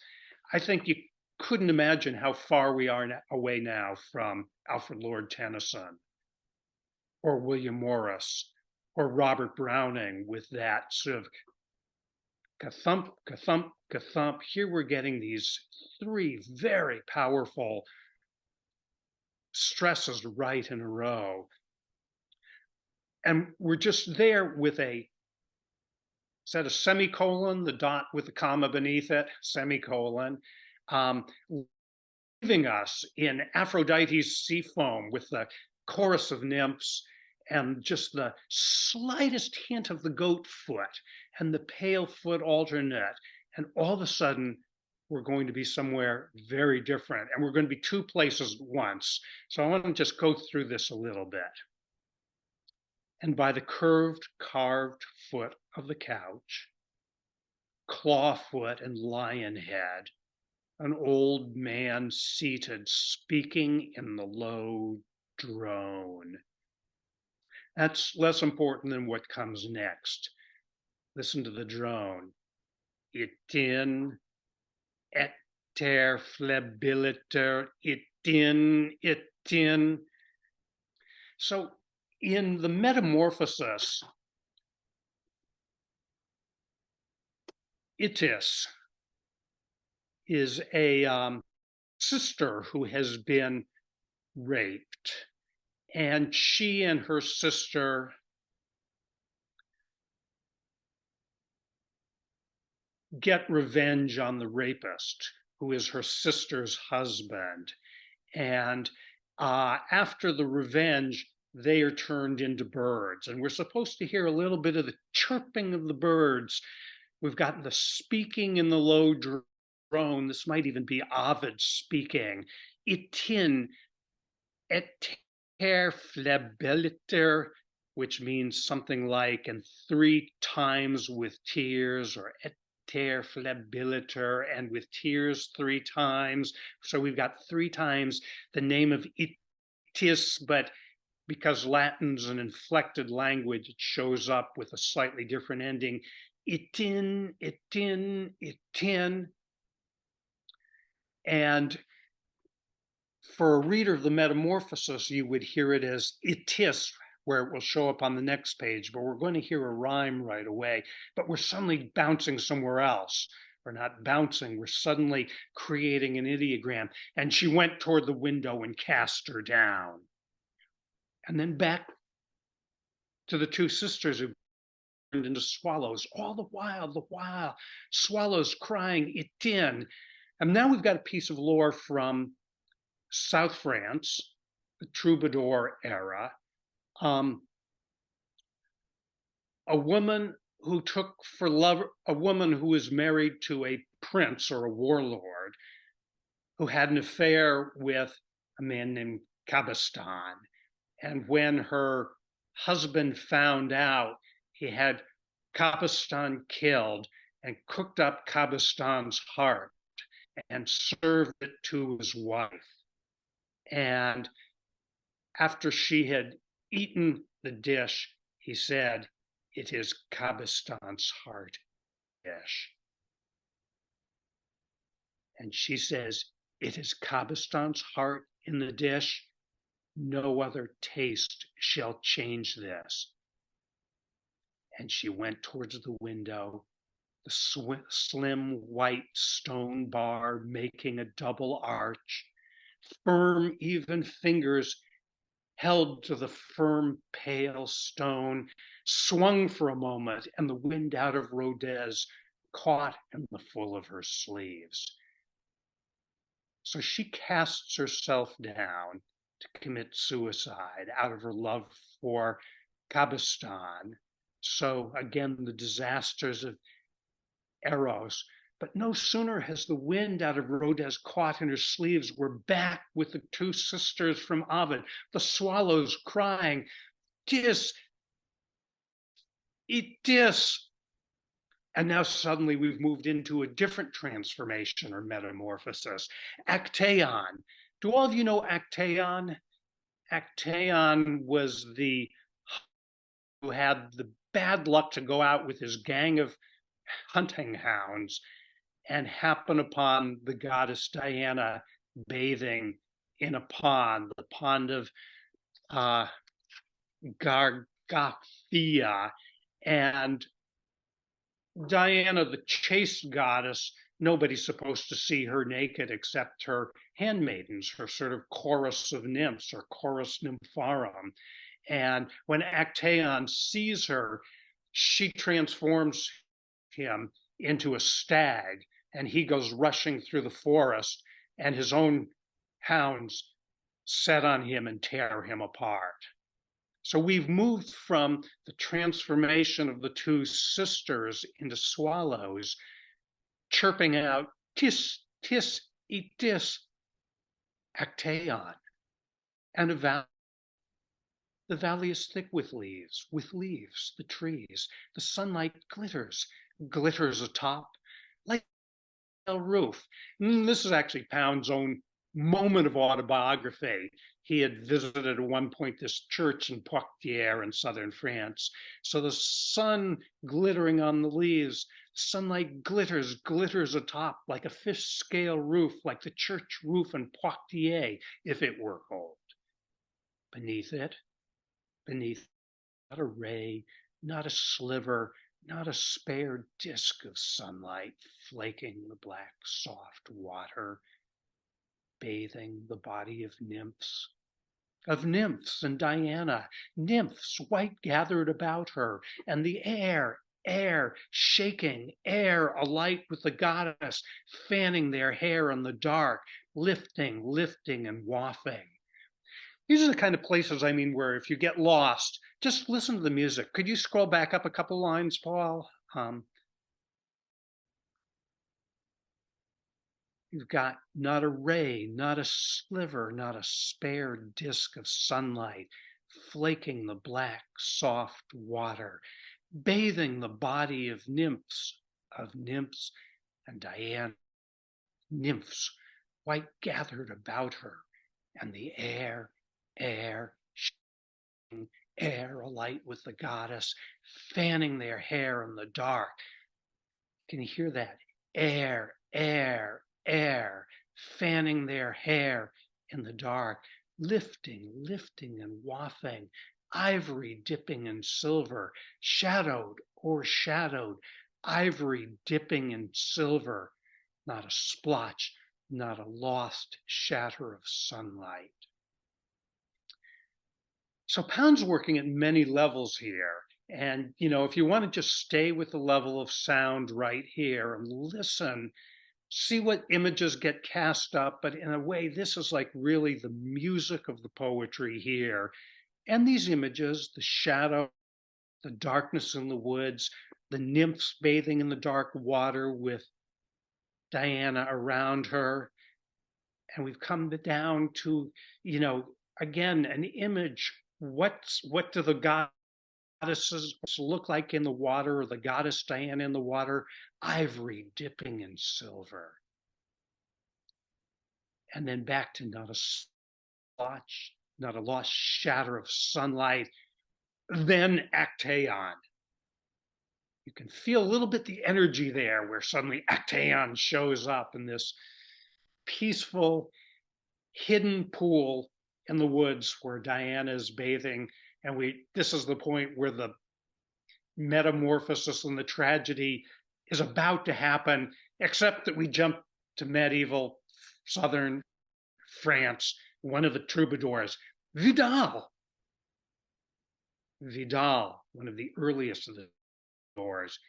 I think you couldn't imagine how far we are away now from Alfred Lord Tennyson or William Morris or Robert Browning with that sort of ka-thump, ka-thump, ka-thump. Here we're getting these three very powerful stresses right in a row. And we're just there with is that a semicolon, the dot with the comma beneath it, semicolon, leaving us in Aphrodite's sea foam with the chorus of nymphs and just the slightest hint of the goat foot and the pale foot alternate. And all of a sudden, we're going to be somewhere very different. And we're going to be two places at once. So I want to just go through this a little bit. And by the curved, carved foot of the couch, claw foot and lion head, an old man seated, speaking in the low drone. That's less important than what comes next. Listen to the drone. Itin, eter flebiliter, itin. So in the Metamorphosis, Itys is a sister who has been raped, and she and her sister get revenge on the rapist, who is her sister's husband. And after the revenge, they are turned into birds. And we're supposed to hear a little bit of the chirping of the birds. We've got the speaking in the low drone. This might even be Ovid speaking. Itin eter flebiliter, which means something like, and 3 times with tears, or eter flebiliter, and with tears 3 times. So we've got 3 times the name of Itys, but because Latin's an inflected language, it shows up with a slightly different ending. Itin, itin, itin. And for a reader of the Metamorphosis, you would hear it as Itys, where it will show up on the next page, but we're going to hear a rhyme right away. But we're suddenly bouncing somewhere else. We're not bouncing, we're suddenly creating an ideogram. And she went toward the window and cast her down. And then back to the 2 sisters who turned into swallows. All the while, swallows crying, Itin. And now we've got a piece of lore from South France, the troubadour era. A woman who took for love, a woman who was married to a prince or a warlord who had an affair with a man named Cabestan. And when her husband found out he had Kabistan killed and cooked up Kabistan's heart and served it to his wife. And after she had eaten the dish, he said, "It is Kabistan's heart dish." And she says, "It is Kabistan's heart in the dish. No other taste shall change this." And she went towards the window, the slim white stone bar making a double arch. Firm, even fingers held to the firm, pale stone, swung for a moment, and the wind out of Rodez caught in the full of her sleeves. So she casts herself down to commit suicide out of her love for Kabistan. So again, the disasters of Eros. But no sooner has the wind out of Rodez caught in her sleeves, we're back with the two sisters from Ovid, the swallows crying, "Dis, eat dis." And now suddenly we've moved into a different transformation or metamorphosis. Actaeon. Do all of you know Actaeon? Actaeon was the who had the bad luck to go out with his gang of hunting hounds and happen upon the goddess Diana bathing in a pond, the pond of Gargathia. And Diana, the chaste goddess, nobody's supposed to see her naked except her handmaidens, her sort of chorus of nymphs or chorus nympharum. And when Actaeon sees her, she transforms him into a stag, and he goes rushing through the forest, and his own hounds set on him and tear him apart. So we've moved from the transformation of the two sisters into swallows, chirping out, "Tis, tis, eat dis," Actaeon, and a valley. The valley is thick with leaves, the trees. The sunlight glitters atop, like a roof. This is actually Pound's own moment of autobiography. He had visited at one point this church in Poitiers in southern France. So the sun glittering on the leaves, sunlight glitters atop like a fish scale roof, like the church roof in Poitiers, if it were gold. Beneath, not a ray, not a sliver, not a spare disk of sunlight flaking the black, soft water, bathing the body of nymphs and Diana, nymphs white gathered about her, and the air shaking, air alight with the goddess, fanning their hair in the dark, lifting and wafting. These are the kind of places, I mean, where if you get lost, just listen to the music. Could you scroll back up a couple lines, Paul? You've got not a ray, not a sliver, not a spare disk of sunlight, flaking the black, soft water, bathing the body of nymphs and Diana, nymphs, white gathered about her, and the air alight with the goddess, fanning their hair in the dark. Can you hear that? Air, fanning their hair in the dark, lifting and wafting, ivory dipping in silver, shadowed, ivory dipping in silver, not a splotch, not a lost shatter of sunlight. So Pound's working at many levels here. And, if you want to just stay with the level of sound right here and listen, see what images get cast up. But in a way, this is like really the music of the poetry here. And these images, the shadow, the darkness in the woods, the nymphs bathing in the dark water with Diana around her. And we've come down to, again, an image what do the goddesses look like in the water, or the goddess Diana in the water? Ivory dipping in silver. And then back to not a splotch, not a lost shatter of sunlight. Then Actaeon. You can feel a little bit the energy there, where suddenly Actaeon shows up in this peaceful, hidden pool in the woods where Diana is bathing. And this is the point where the metamorphosis and the tragedy is about to happen, except that we jump to medieval southern France, one of the troubadours, Vidal. Vidal, one of the earliest of the doors.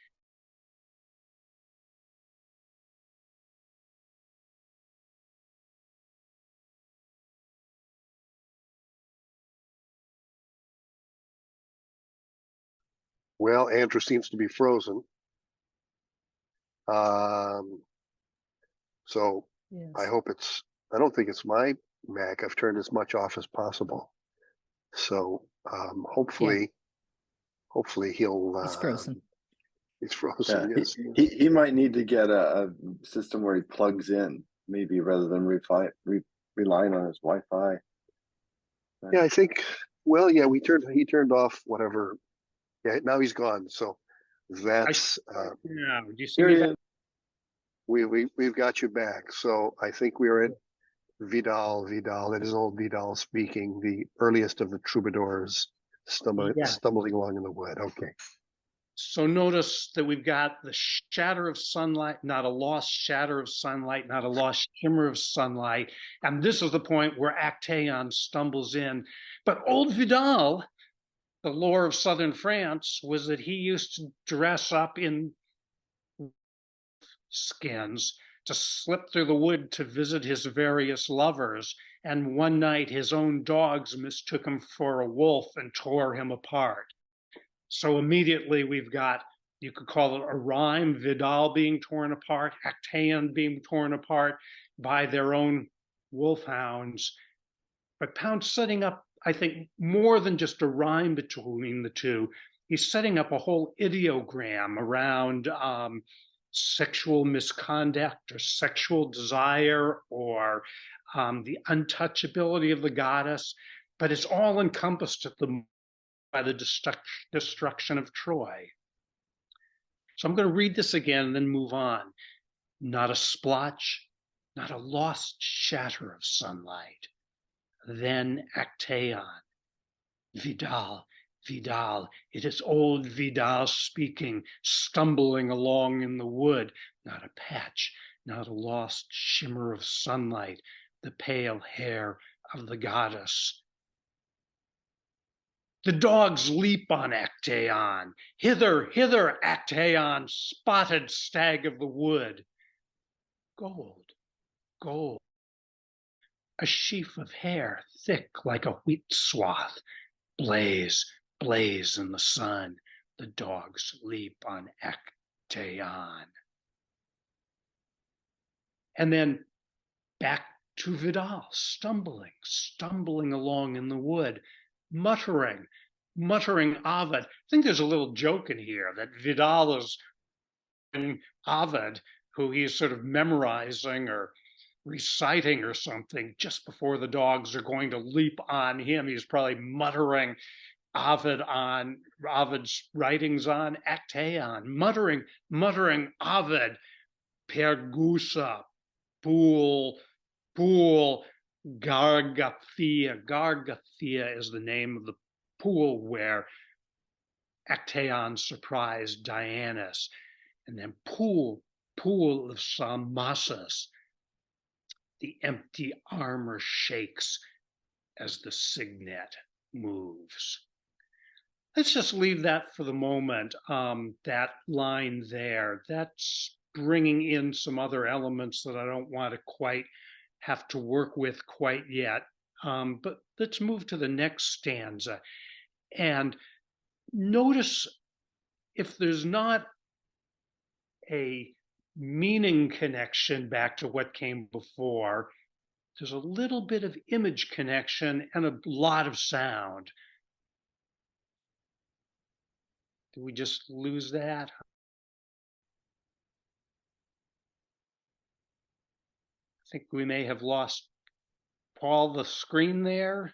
Well, Andrew seems to be frozen. So I hope I don't think it's my Mac. I've turned as much off as possible. So hopefully he'll. He's frozen. He's frozen. Yeah, Yes. he might need to get a system where he plugs in, maybe, rather than relying on his Wi-Fi. Yeah, I think. Well, yeah, he turned off whatever. Yeah, now he's gone. So that's Yeah, do you see Here me he back? is. we've got you back. So I think we are at Vidal. That is old Vidal speaking, the earliest of the troubadours, Yeah. stumbling along in the wood. Okay. So notice that we've got the shatter of sunlight, not a lost shatter of sunlight, not a lost shimmer of sunlight. And this is the point where Actaeon stumbles in. But old Vidal, the lore of southern France was that he used to dress up in skins to slip through the wood to visit his various lovers. And one night his own dogs mistook him for a wolf and tore him apart. So immediately we've got, you could call it a rhyme, Vidal being torn apart, Actaeon being torn apart by their own wolfhounds. But Pound's setting up, I think, more than just a rhyme between the two. He's setting up a whole ideogram around sexual misconduct or sexual desire, or the untouchability of the goddess. But it's all encompassed by the destruction of Troy. So I'm going to read this again and then move on. Not a splotch, not a lost shatter of sunlight. Then Actaeon. Vidal, Vidal, it is old Vidal speaking, stumbling along in the wood. Not a patch, not a lost shimmer of sunlight, the pale hair of the goddess. The dogs leap on Actaeon. Hither, hither, Actaeon, spotted stag of the wood. Gold, gold. A sheaf of hair, thick like a wheat swath. Blaze, blaze in the sun. The dogs leap on Actaeon. And then back to Vidal, stumbling along in the wood, muttering Ovid. I think there's a little joke in here that Vidal is in Ovid, who he's sort of memorizing or reciting or something just before the dogs are going to leap on him. He's probably muttering Ovid's writings on Actaeon, muttering Ovid, Pergusa, pool, Gargathia. Gargathia is the name of the pool where Actaeon surprised Dianus. And then pool of Salmasus. The empty armor shakes as the signet moves. Let's just leave that for the moment, that line there. That's bringing in some other elements that I don't want to quite have to work with quite yet. But let's move to the next stanza. And notice if there's not a meaning connection back to what came before, there's a little bit of image connection and a lot of sound. Did we just lose that? I think we may have lost Paul, the screen there.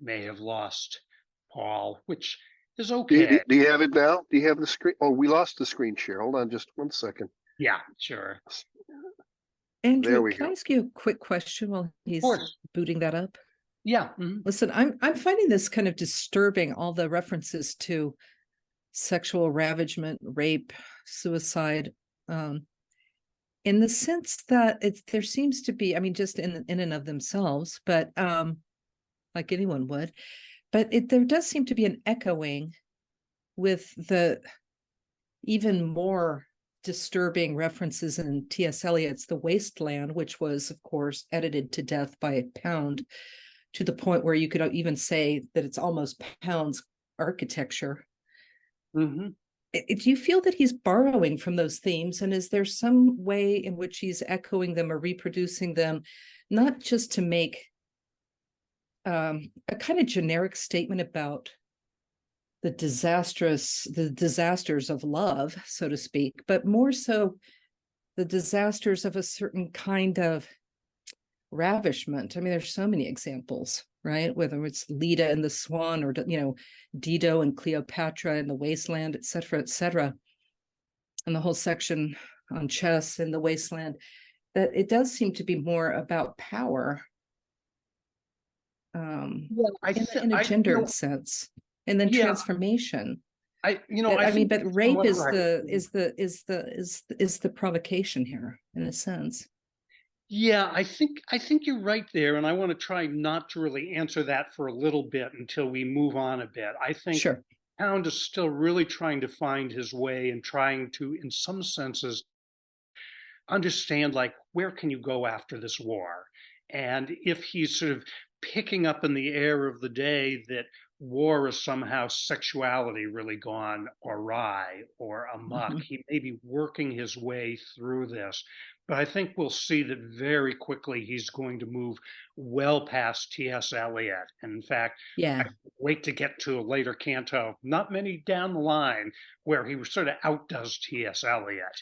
We may have lost Paul, which is okay. Do you have it now? Do you have the screen? Oh, we lost the screen share. Hold on just 1 second. Yeah, sure. There Andrew, we can I go. ask you a quick question while he's course. booting that up? Yeah. Listen, I'm finding this kind of disturbing, all the references to sexual ravagement, rape, suicide, in the sense that there seems to be, I mean, just in and of themselves, but like anyone would, but there does seem to be an echoing with the even more disturbing references in T.S. Eliot's The Wasteland, which was, of course, edited to death by Pound, to the point where you could even say that it's almost Pound's architecture. Mm-hmm. Do you feel that he's borrowing from those themes? And is there some way in which he's echoing them or reproducing them, not just to make a kind of generic statement about the disasters of love, so to speak, but more so the disasters of a certain kind of ravishment? I mean, there's so many examples, right? Whether it's Leda and the Swan, or, you know, Dido and Cleopatra in The Wasteland, et cetera, and the whole section on chess in The Wasteland, that it does seem to be more about power, in a gendered sense, and then transformation. I mean, but rape is right. the provocation here, in a sense. Yeah, I think you're right there, and I want to try not to really answer that for a little bit until we move on a bit. I think Sure. Pound is still really trying to find his way and trying to, in some senses, understand, like, where can you go after this war? And if he's sort of picking up in the air of the day that war is somehow sexuality really gone awry or amok, he may be working his way through this. But I think we'll see that very quickly he's going to move well past T.S. Eliot. And in fact, Yeah. I wait to get to a later canto, not many down the line, where he sort of outdoes T.S. Eliot.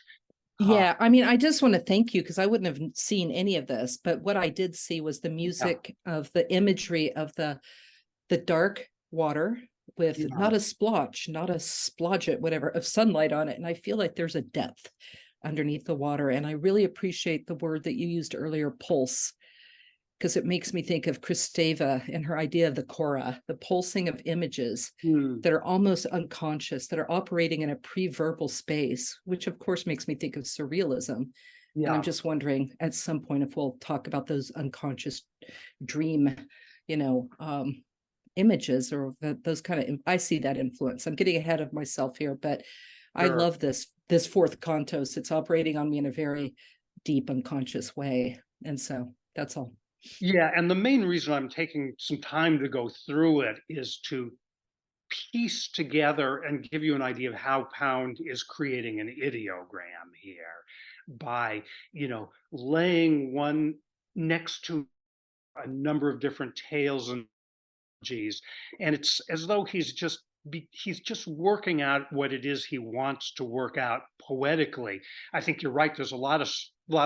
Yeah, I mean, I just want to thank you, because I wouldn't have seen any of this, but what I did see was the music of the imagery of the dark water with not a splotch, not a splodget, whatever, of sunlight on it. And I feel like there's a depth underneath the water. And I really appreciate the word that you used earlier, pulse, because it makes me think of Kristeva and her idea of the chora, the pulsing of images that are almost unconscious, that are operating in a pre-verbal space, which of course makes me think of surrealism. And I'm just wondering at some point if we'll talk about those unconscious dream, images, or those kind of, I see that influence. I'm getting ahead of myself here, but I love this fourth cantos. It's operating on me in a very deep unconscious way. And so that's all. Yeah, and the main reason I'm taking some time to go through it is to piece together and give you an idea of how Pound is creating an ideogram here by, laying one next to a number of different tales and analogies. And it's as though he's just working out what it is he wants to work out poetically. I think you're right. There's a lot of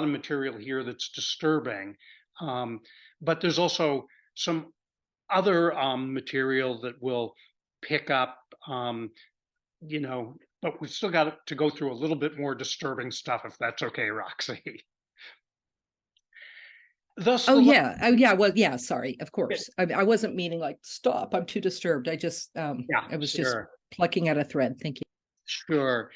material here that's disturbing. But there's also some other material that will pick up, but we've still got to go through a little bit more disturbing stuff, if that's okay, Roxy. Well, yeah, sorry, of course. I wasn't meaning like, stop, I'm too disturbed. I just, I was just plucking at a thread. Thank you. Sure.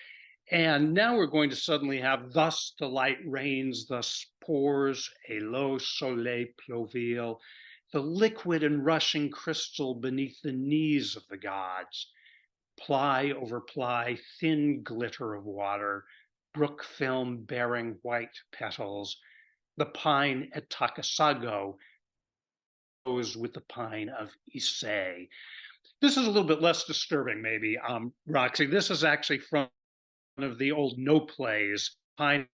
And now we're going to suddenly have, thus the light reigns, thus pours a low soleil plovile, the liquid and rushing crystal beneath the knees of the gods. Ply over ply, thin glitter of water, brook film bearing white petals. The pine at Takasago goes with the pine of Issei. This is a little bit less disturbing, maybe, Roxy. This is actually from one of the old no plays, Pine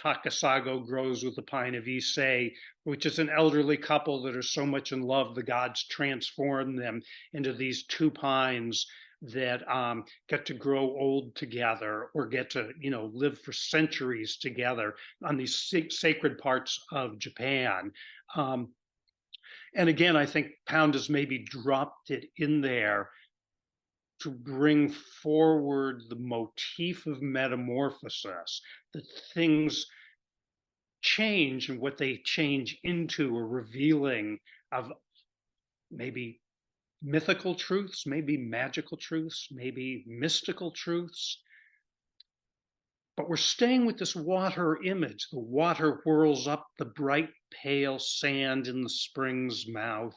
Takasago grows with the pine of Issei, which is an elderly couple that are so much in love, the gods transform them into these two pines that get to grow old together or get to, live for centuries together on these sacred parts of Japan. And again, I think Pound has maybe dropped it in there to bring forward the motif of metamorphosis, that things change, and what they change into a revealing of maybe mythical truths, maybe magical truths, maybe mystical truths. But we're staying with this water image. The water whirls up the bright, pale sand in the spring's mouth.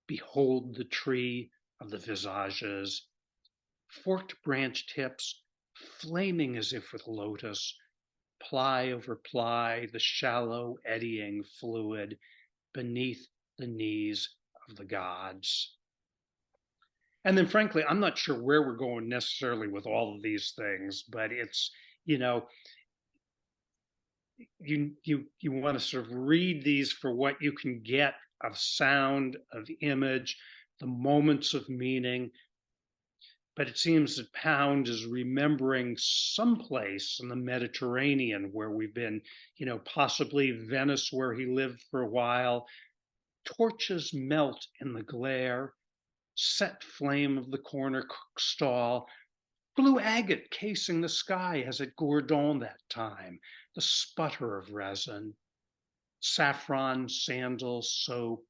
Behold the tree of the visages, forked branch tips, flaming as if with lotus, ply over ply, the shallow eddying fluid beneath the knees of the gods. And then frankly, I'm not sure where we're going necessarily with all of these things, but it's, you want to sort of read these for what you can get of sound, of image, the moments of meaning. But it seems that Pound is remembering someplace in the Mediterranean where we've been, possibly Venice, where he lived for a while. Torches melt in the glare, set flame of the corner stall, blue agate casing the sky as at Gourdon that time, the sputter of resin, saffron, sandal, soap,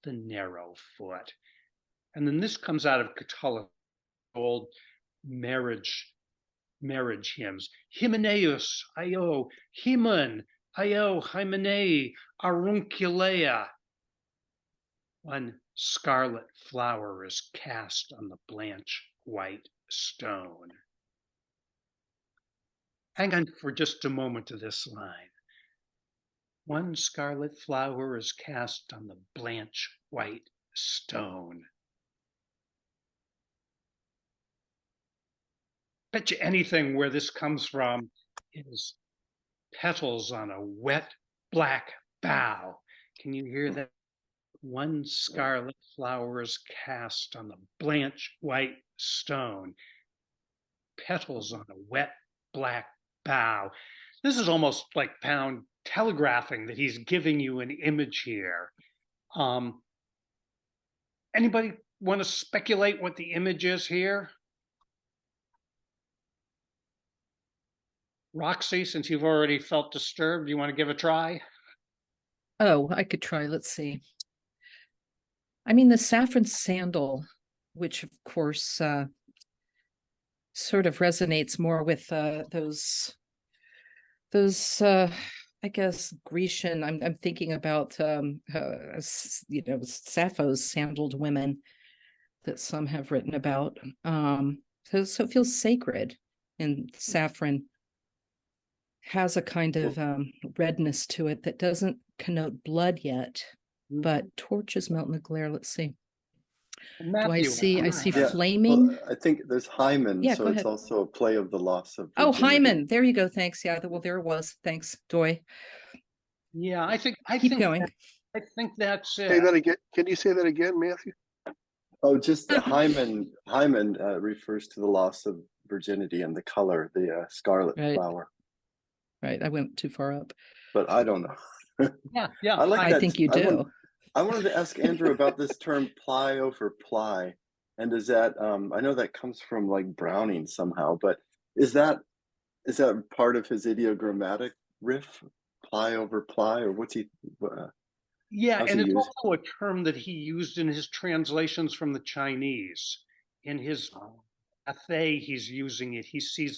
the narrow foot. And then this comes out of Catullus, old marriage hymns. Hymenaeus, Io, Hymen, Io, Hymenei, Arunculea. One scarlet flower is cast on the blanch white stone. Hang on for just a moment to this line. One scarlet flower is cast on the blanch white stone. Bet you anything where this comes from is petals on a wet black bough. Can you hear that? One scarlet flower is cast on the blanch white stone. Petals on a wet black bough. This is almost like Pound telegraphing that he's giving you an image here. Anybody want to speculate what the image is here? Roxy, since you've already felt disturbed, do you want to give a try? Oh, I could try. Let's see. I mean, the saffron sandal, which of course sort of resonates more with those I guess Grecian. I'm thinking about Sappho's sandaled women that some have written about. So it feels sacred, and saffron has a kind of redness to it that doesn't connote blood yet, but torches melt in the glare. Let's see. Matthew, I see Yeah, flaming. well, I think there's hymen, Yeah, so go it's ahead. also a play of the loss of Oh, virginity. hymen. There you go. Thanks. Yeah, well, there it was. Thanks, Doy. Yeah, I Keep think going. I think that's Say it. that again. Can you say that again, Matthew? Oh, just the hymen. Hymen refers to the loss of virginity and the color, the scarlet Right. flower. Right, I went too far up. But I don't know. Yeah. I like I that. think you do. I wanted to ask Andrew about this term ply over ply. And does that, I know that comes from like Browning somehow, but is that part of his ideogrammatic riff, ply over ply, or what's he? Yeah, how's and he it's used? also a term that he used in his translations from the Chinese. In his essay, he's using it. He sees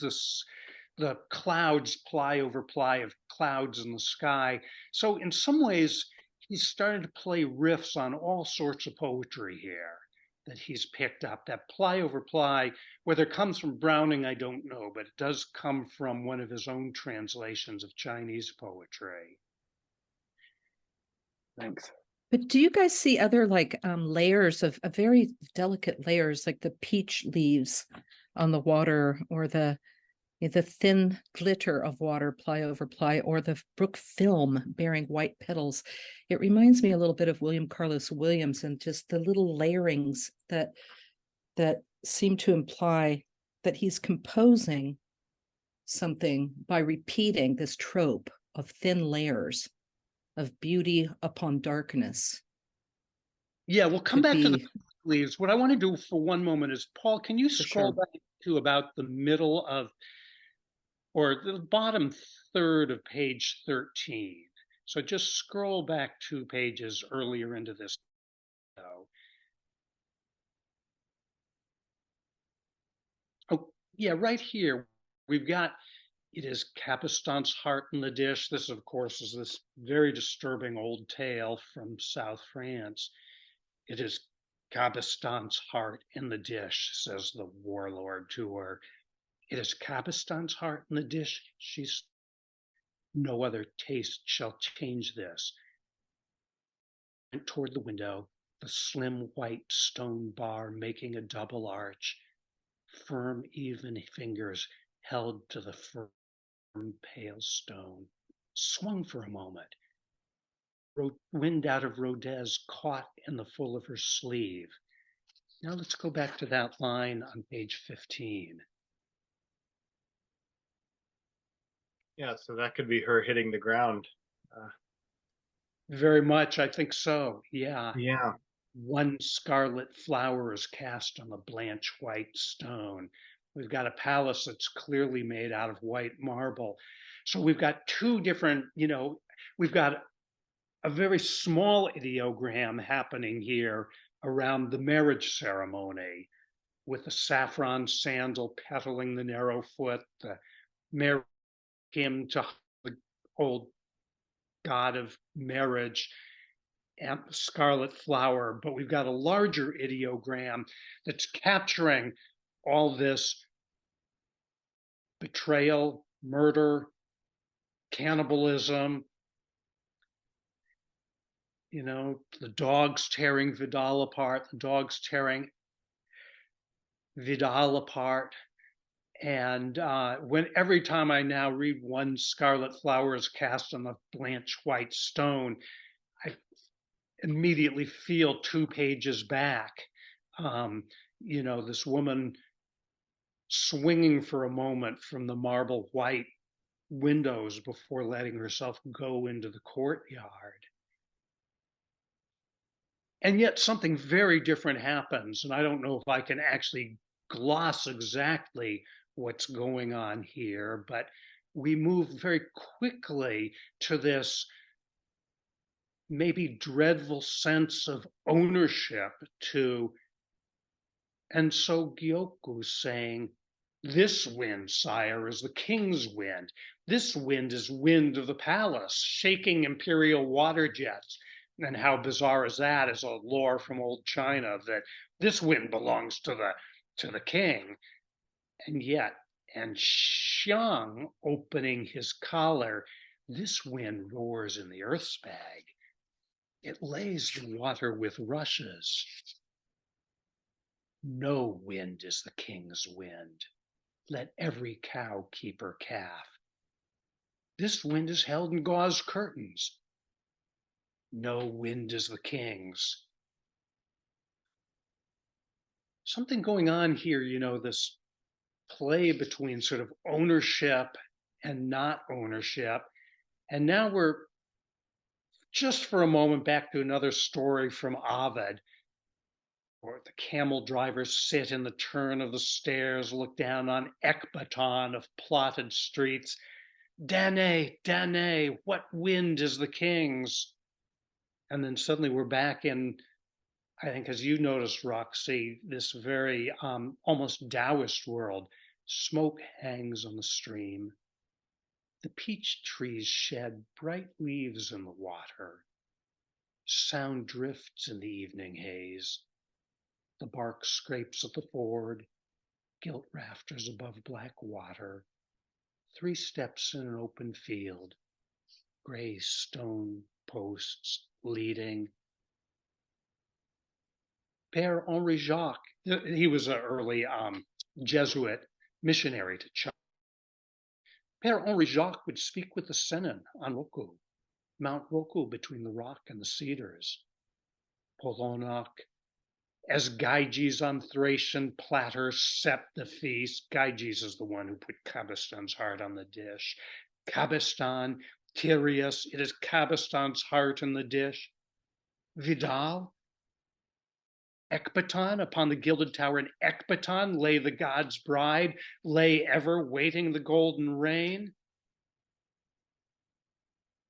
the clouds ply over ply of clouds in the sky. So in some ways, he's started to play riffs on all sorts of poetry here that he's picked up. That ply over ply, whether it comes from Browning, I don't know, but it does come from one of his own translations of Chinese poetry. Thanks. But do you guys see other like layers of very delicate layers, like the peach leaves on the water, or the The thin glitter of water, ply over ply, or the brook film bearing white petals. It reminds me a little bit of William Carlos Williams and just the little layerings that seem to imply that he's composing something by repeating this trope of thin layers of beauty upon darkness. Yeah, we'll come Could back to the be- leaves. What I want to do for one moment is, Paul, can you scroll sure. back to about the middle of, or the bottom third of page 13? So just scroll back 2 pages earlier into this. Oh, yeah, right here. We've got, it is Capistan's heart in the dish. This, of course, is this very disturbing old tale from South France. It is Capistan's heart in the dish, says the warlord to her. It is Capistan's heart in the dish. She's, no other taste shall change this. Went toward the window, the slim white stone bar making a double arch. Firm, even fingers held to the firm, pale stone. Swung for a moment. Wind out of Rodez caught in the full of her sleeve. Now let's go back to that line on page 15. Yeah, so that could be her hitting the ground. Very much, I think so. Yeah. Yeah. One scarlet flower is cast on the blanch white stone. We've got a palace that's clearly made out of white marble. So we've got 2 different, we've got a very small ideogram happening here around the marriage ceremony, with the saffron sandal petaling the narrow foot, the marriage hymn to the old god of marriage, and the scarlet flower. But we've got a larger ideogram that's capturing all this betrayal, murder, cannibalism, the dogs tearing Vidal apart, the dogs tearing Vidal apart. And every time I now read one scarlet flower is cast on the blanch white stone, I immediately feel 2 pages back. This woman swinging for a moment from the marble white windows before letting herself go into the courtyard. And yet something very different happens. And I don't know if I can actually gloss exactly what's going on here, but we move very quickly to this maybe dreadful sense of ownership and so Gyoku's saying, this wind, sire, is the king's wind. This wind is wind of the palace, shaking imperial water jets. And how bizarre is that as a lore from old China, that this wind belongs to the king. And Xiang opening his collar, this wind roars in the earth's bag. It lays the water with rushes. No wind is the king's wind. Let every cow keep her calf. This wind is held in gauze curtains. No wind is the king's. Something going on here, this play between sort of ownership and not ownership. And now we're just for a moment back to another story from Ovid, where the camel drivers sit in the turn of the stairs, look down on Ecbaton of plotted streets. Danae, Danae, what wind is the king's? And then suddenly we're back in, I think, as you noticed, Roxy, this very almost Taoist world. Smoke hangs on the stream. The peach trees shed bright leaves in the water. Sound drifts in the evening haze. The bark scrapes at the ford. Gilt rafters above black water. 3 steps in an open field. Gray stone posts leading. Père Henri Jacques, he was an early Jesuit missionary to China. Père Henri Jacques would speak with the Seinen on Roku, Mount Roku between the rock and the cedars. Polonok, as Gyges on Thracian platter set the feast. Gyges is the one who put Cabestan's heart on the dish. Cabestan, Tyrius, it is Cabestan's heart in the dish. Vidal, Ecbaton, upon the gilded tower in Ecbaton lay the god's bride, lay ever waiting the golden rain.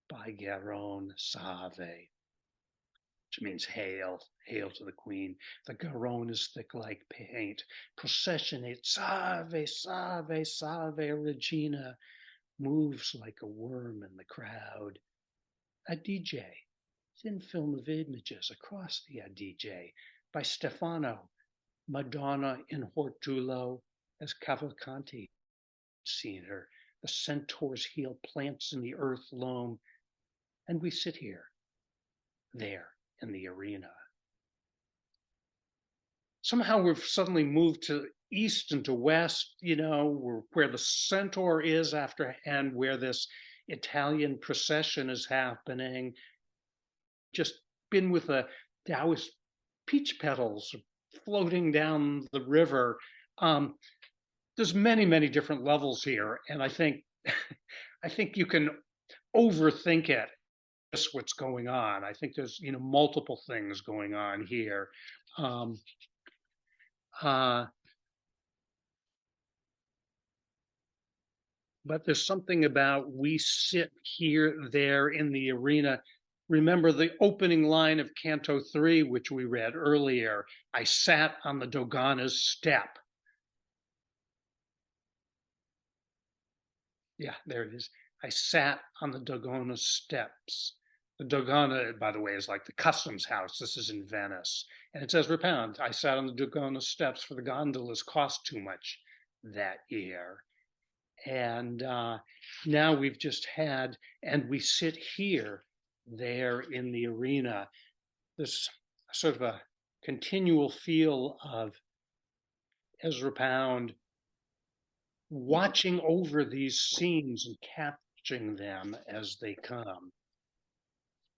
By Garonne, Save, which means hail, hail to the queen. The Garonne is thick like paint. Processionate, Save, Save, Save, Regina, moves like a worm in the crowd. Adige, thin film of images across the Adige, by Stefano, Madonna in Hortulo, as Cavalcanti seen her. The centaur's heel plants in the earth loam, and we sit here, there in the arena. Somehow we've suddenly moved to east and to west, where the centaur is after, and where this Italian procession is happening. Just been with the Taoist peach petals floating down the river. There's many, many different levels here, and I think you can overthink it. Just what's going on. I think there's multiple things going on here. But there's something about we sit here, there in the arena. Remember the opening line of Canto 3, which we read earlier. I sat on the Dogana's step. Yeah, there it is. I sat on the Dogana's steps. The Dogana, by the way, is like the customs house. This is in Venice. And it says, "Repound, I sat on the Dogana's steps, for the gondolas cost too much that year." And now we've just had, and we sit here, there in the arena, this sort of a continual feel of Ezra Pound watching over these scenes and capturing them as they come.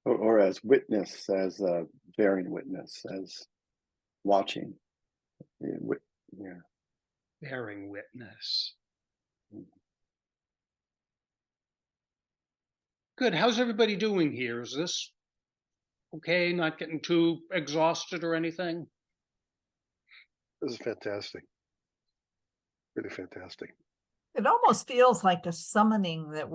Or as witness, as bearing witness, as watching. Yeah. Bearing witness. Good. How's everybody doing here? Is this okay? Not getting too exhausted or anything? This is fantastic. Really fantastic. It almost feels like a summoning that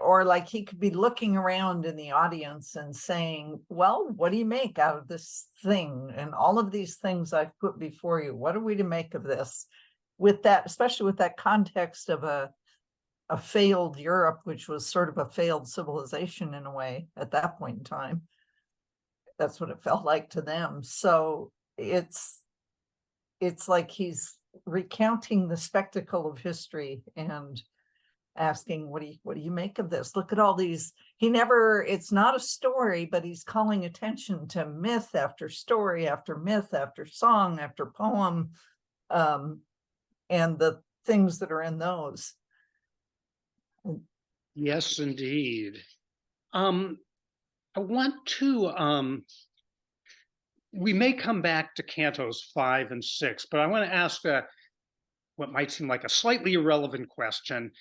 or like he could be looking around in the audience and saying, well, what do you make out of this thing? And all of these things I've put before you, what are we to make of this? With that, especially with that context of a failed Europe, which was sort of a failed civilization in a way at that point in time. That's what it felt like to them. So it's like he's recounting the spectacle of history and asking, what do you make of this? Look at all these. It's not a story, but he's calling attention to myth after story after myth after song after poem, and the things that are in those. Yes, indeed. I want to, we may come back to Cantos 5 and 6, but I want to ask what might seem like a slightly irrelevant question.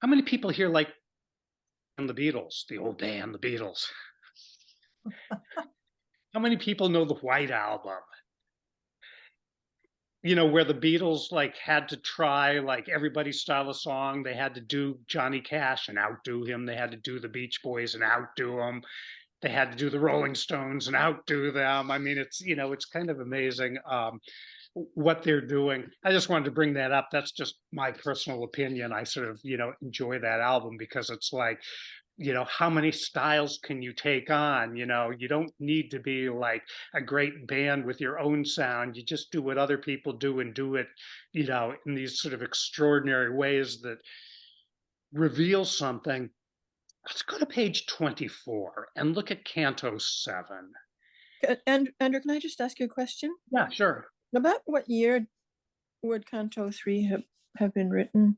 How many people here like the Beatles, the old band, the Beatles? How many people know the White Album? Where the Beatles had to try everybody's style of song. They had to do Johnny Cash and outdo him. They had to do the Beach Boys and outdo them. They had to do the Rolling Stones and outdo them. I mean, it's kind of amazing what they're doing. I just wanted to bring that up. That's just my personal opinion. I sort of, enjoy that album because it's like, how many styles can you take on? You don't need to be like a great band with your own sound. You just do what other people do and do it, in these sort of extraordinary ways that reveal something. Let's go to page 24 and look at Canto 7. And Andrew, can I just ask you a question? Yeah, sure. About what year would Canto 3 have been written?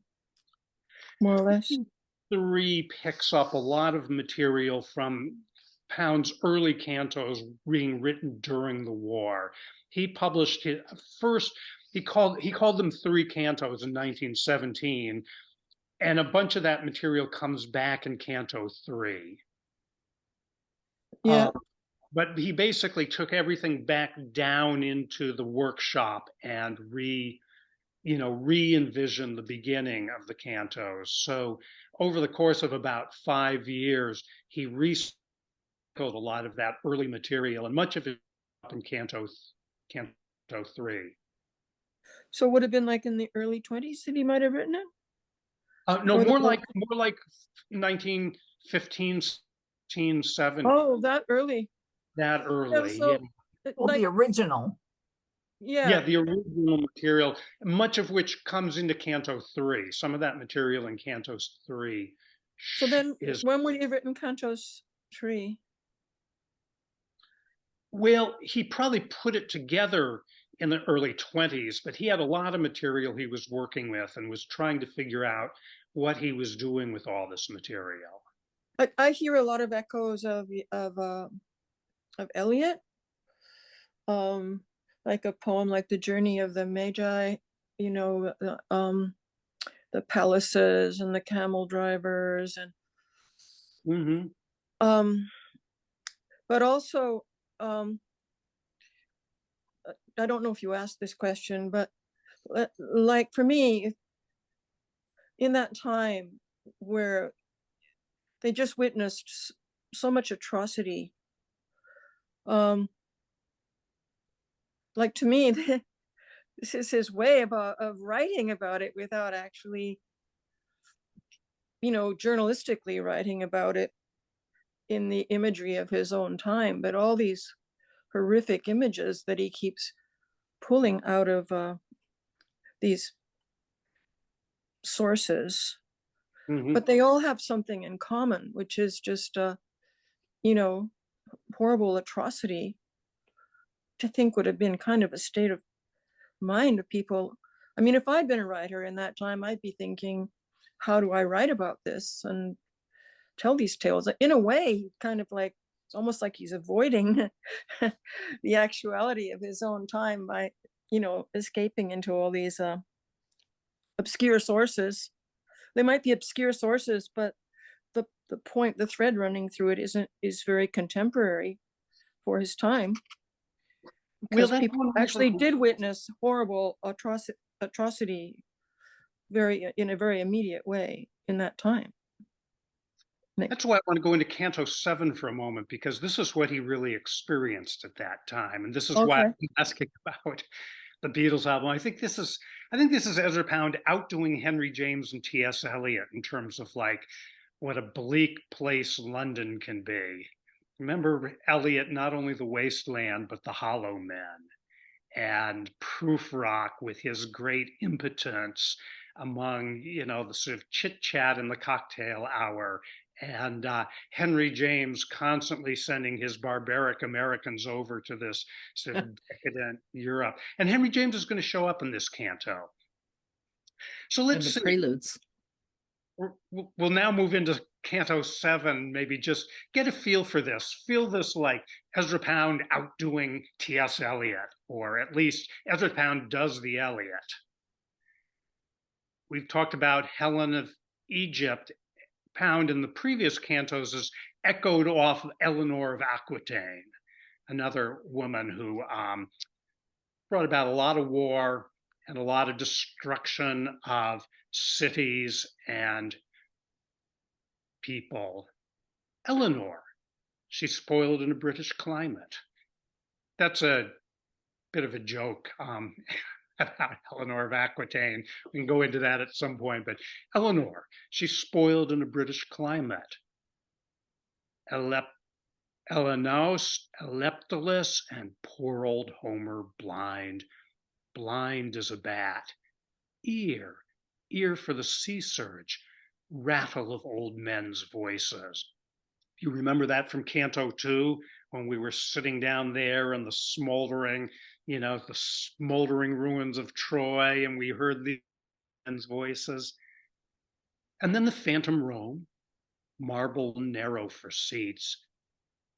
more or less. 3 picks up a lot of material from Pound's early cantos being written during the war. He published his first, he called them 3 cantos in 1917, and a bunch of that material comes back in Canto 3. Yeah. But he basically took everything back down into the workshop and re-envisioned the beginning of the cantos. So over the course of about 5 years, he recycled a lot of that early material, and much of it up in Canto 3. So would have been like in the early 20s that he might have written it? No, Or the more book? like 1915, 17. Oh, that early. That Yeah, early, so yeah. Well, like, the original. Yeah, yeah. the original material, much of which comes into Canto 3. Some of that material in Cantos 3 So then is, when would he have written Cantos 3? well, he probably put it together in the early 20s, but he had a lot of material he was working with and was trying to figure out what he was doing with all this material. I hear a lot of echoes of Eliot. Like a poem like The Journey of the Magi, the palaces and the camel drivers, and but also I don't know if you asked this question, but like for me, in that time where they just witnessed so much atrocity, like to me, this is his way of writing about it without actually, journalistically writing about it in the imagery of his own time, but all these horrific images that he keeps pulling out of these sources. But they all have something in common, which is just horrible atrocity. To think would have been kind of a state of mind of people. I mean, if I'd been a writer in that time, I'd be thinking, how do I write about this and tell these tales? In a way, kind of like, it's almost like he's avoiding the actuality of his own time by, escaping into all these obscure sources. They might be obscure sources, but the thread running through it is very contemporary for his time. Because people actually did witness horrible atrocity in a very immediate way in that time. That's why I want to go into Canto 7 for a moment, because this is what he really experienced at that time. And this is why I'm asking about the Beatles album. I think this is Ezra Pound outdoing Henry James and T.S. Eliot in terms of like what a bleak place London can be. Remember Eliot, not only The Wasteland, but The Hollow Men, and Prufrock with his great impotence among, the sort of chit chat in the cocktail hour, and Henry James constantly sending his barbaric Americans over to this sort of decadent Europe. And Henry James is going to show up in this canto. So let's see. Preludes. We'll now move into Canto 7, maybe just get a feel for this. Feel this like Ezra Pound outdoing T.S. Eliot, or at least Ezra Pound does the Eliot. We've talked about Helen of Egypt. Pound in the previous cantos is echoed off Eleanor of Aquitaine, another woman who brought about a lot of war and a lot of destruction of cities and people. Eleanor, she's spoiled in a British climate. That's a bit of a joke about Eleanor of Aquitaine. We can go into that at some point, but Eleanor, she's spoiled in a British climate. Elenos, Eleptalus, and poor old Homer blind as a bat. Ear for the sea surge, rattle of old men's voices. You remember that from Canto 2, when we were sitting down there in the smoldering ruins of Troy, and we heard the men's voices. And then the Phantom Rome, marble narrow for seats,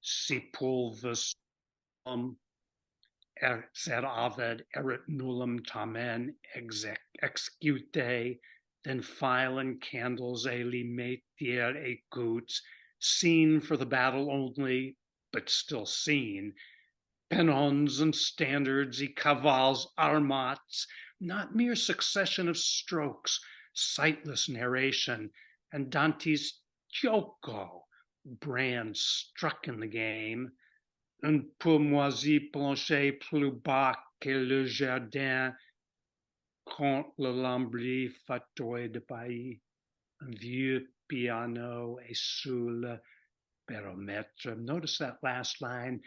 si pulvis sed avid erit nullum tamen execute, then file and candles a limetier e goods, seen for the battle only, but still seen, pennons and standards, e cavals armats, not mere succession of strokes, sightless narration, and Dante's Gioco, brand struck in the game, un peu moisi plancher plus bas que le jardin, quand le lambris fatouille de pays, un vieux piano et sous le baromètre. Notice that last line,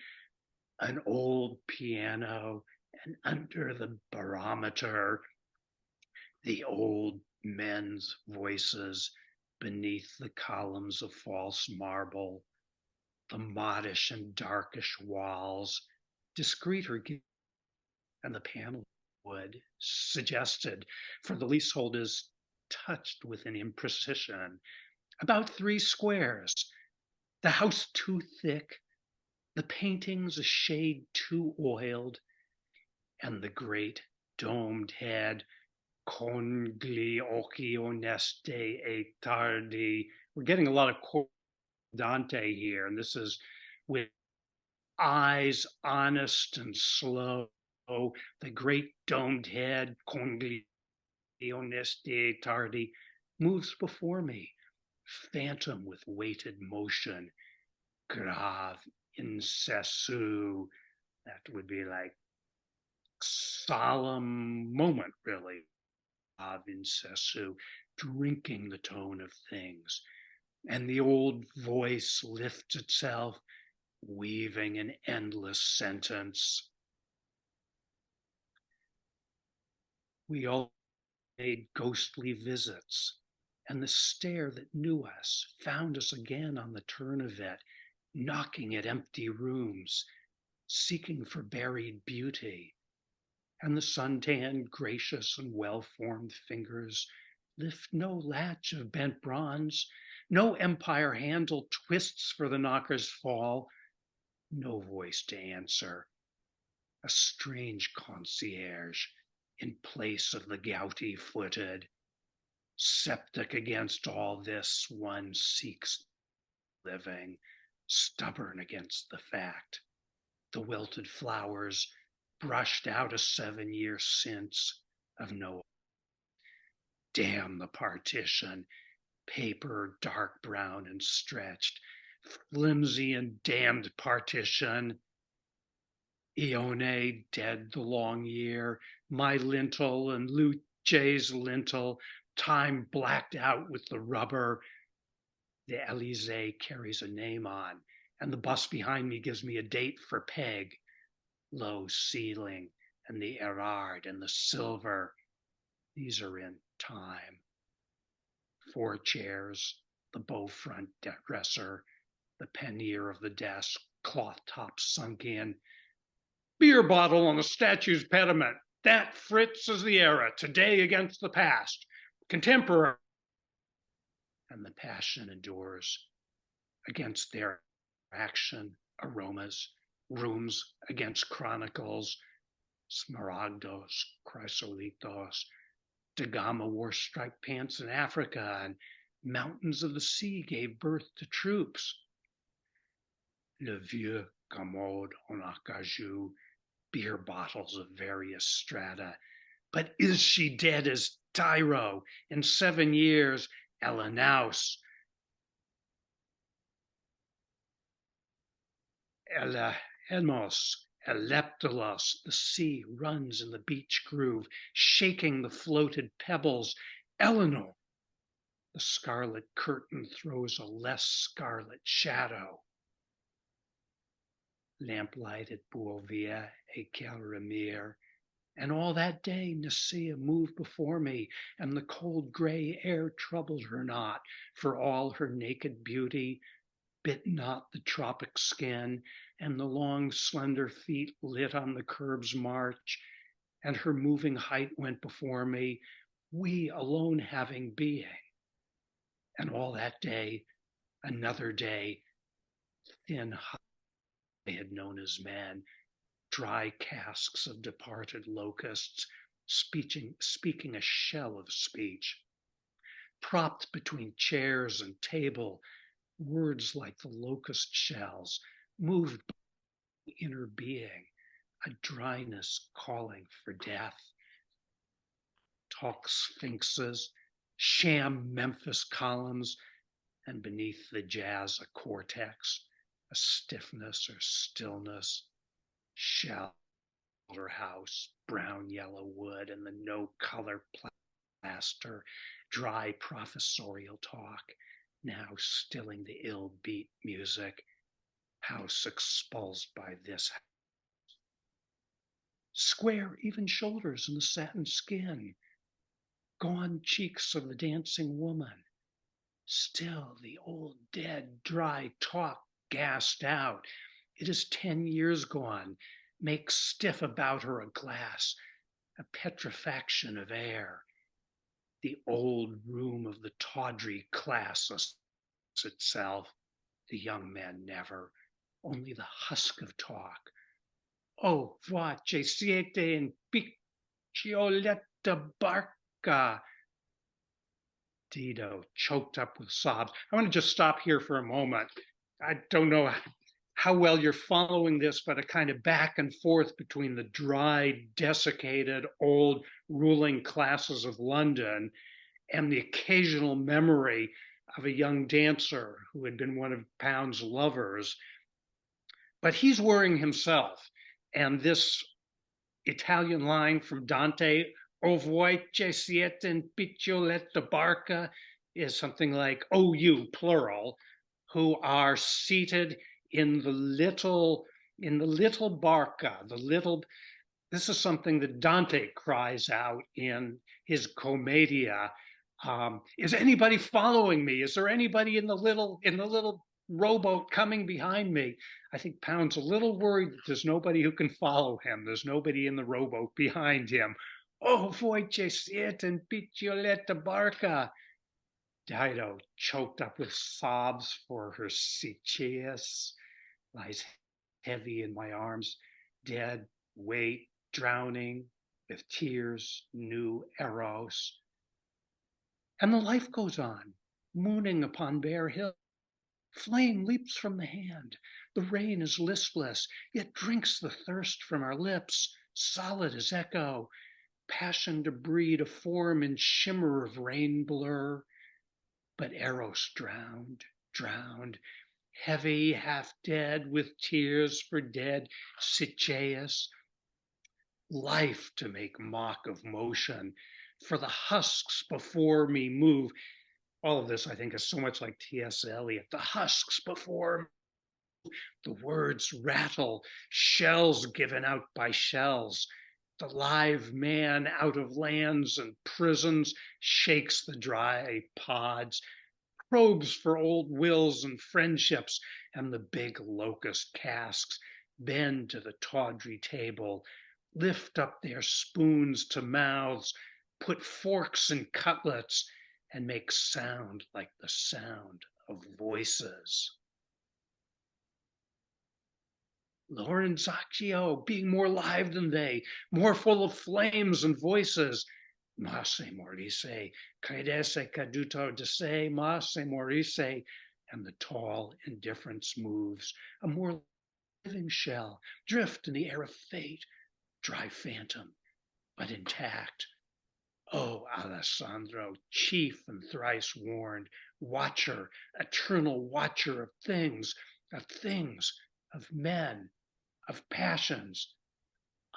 an old piano, and under the barometer, the old men's voices beneath the columns of false marble, the modish and darkish walls, discreeter, and the panel wood suggested, for the leasehold is touched with an imprecision, about 3 squares, the house too thick, the paintings a shade too oiled, and the great domed head, congli occhi oneste e tardi. We're getting a lot of Dante here, and this is with eyes honest and slow, the great domed head, congli oneste tardi, moves before me, phantom with weighted motion, grave incessu. That would be like solemn moment, really, of incessu, drinking the tone of things. And the old voice lifts itself, weaving an endless sentence. We all made ghostly visits, and the stare that knew us found us again on the turn of it, knocking at empty rooms, seeking for buried beauty. And the suntanned, gracious, and well-formed fingers lift no latch of bent bronze, no empire handle twists for the knocker's fall, no voice to answer, a strange concierge in place of the gouty-footed. Septic against all this, one seeks living, stubborn against the fact. The wilted flowers brushed out a 7 years since of no. Damn the partition, paper dark brown and stretched, flimsy and damned partition. Ione dead the long year, my lintel and Luce's lintel, time blacked out with the rubber. The Elysee carries a name on, and the bus behind me gives me a date for Peg. Low ceiling and the Erard and the silver, these are in time. 4 chairs, the bow front dresser, the pannier of the desk, cloth top sunk in, beer bottle on the statue's pediment. That, Fritz, is the era, today against the past, contemporary. And the passion endures against their action, aromas, rooms against chronicles, smaragdos, chrysolitos, Dagama wore striped pants in Africa, and mountains of the sea gave birth to troops. Le vieux commode en acajou, beer bottles of various strata. But is she dead as Tyro in 7 years? Elanaus, Elahemos, Eleptalos, the sea runs in the beach groove, shaking the floated pebbles. Eleanor, the scarlet curtain throws a less scarlet shadow. Lamplight at Bouvia et Kelramir, and all that day Nicaea moved before me, and the cold gray air troubled her not, for all her naked beauty bit not the tropic skin, and the long slender feet lit on the curb's march, and her moving height went before me, we alone having being. And all that day, another day, thin I had known as men, dry casks of departed locusts, speaking a shell of speech. Propped between chairs and table, words like the locust shells, moved by inner being, a dryness calling for death. Talk sphinxes, sham Memphis columns, and beneath the jazz a cortex, a stiffness or stillness, shelter house, brown yellow wood, and the no color plaster, dry professorial talk, now stilling the ill beat music, house expulsed by this. Square even shoulders and the satin skin, gone cheeks of the dancing woman, still the old dead dry talk gasped out. It is 10 years gone, make stiff about her a glass, a petrifaction of air. The old room of the tawdry class itself, the young man never, only the husk of talk. Oh, voce siete in piccioletta barca. Dido choked up with sobs. I want to just stop here for a moment. I don't know how well you're following this, but a kind of back and forth between the dry, desiccated, old ruling classes of London and the occasional memory of a young dancer who had been one of Pound's lovers. But he's worrying himself. And this Italian line from Dante, O voi che siete in piccioletta barca, is something like, oh, you, plural, who are seated in the little barca, this is something that Dante cries out in his Commedia. Is anybody following me? Is there anybody in the little rowboat coming behind me? I think Pound's a little worried that there's nobody who can follow him. There's nobody in the rowboat behind him. Oh, voce siete in piccioletta barca. Dido, choked up with sobs for her Sichaeus, lies heavy in my arms, dead weight, drowning with tears, new Eros. And the life goes on, mooning upon bare hill. Flame leaps from the hand. The rain is listless, yet drinks the thirst from our lips, solid as echo. Passion to breed a form in shimmer of rain blur. But Eros drowned, heavy, half dead, with tears for dead Sichaeus. Life to make mock of motion, for the husks before me move. All of this, I think, is so much like T.S. Eliot. The husks before me, the words rattle, shells given out by shells. The live man out of lands and prisons shakes the dry pods, probes for old wills and friendships, and the big locust casks bend to the tawdry table, lift up their spoons to mouths, put forks in cutlets, and make sound like the sound of voices. Lorenzaccio, being more live than they, more full of flames and voices. Ma se morisse, credesse caduto de se, ma se morisse, and the tall indifference moves, a more living shell, drift in the air of fate, dry phantom, but intact. Oh, Alessandro, chief and thrice warned, watcher, eternal watcher of things, of men, of passions,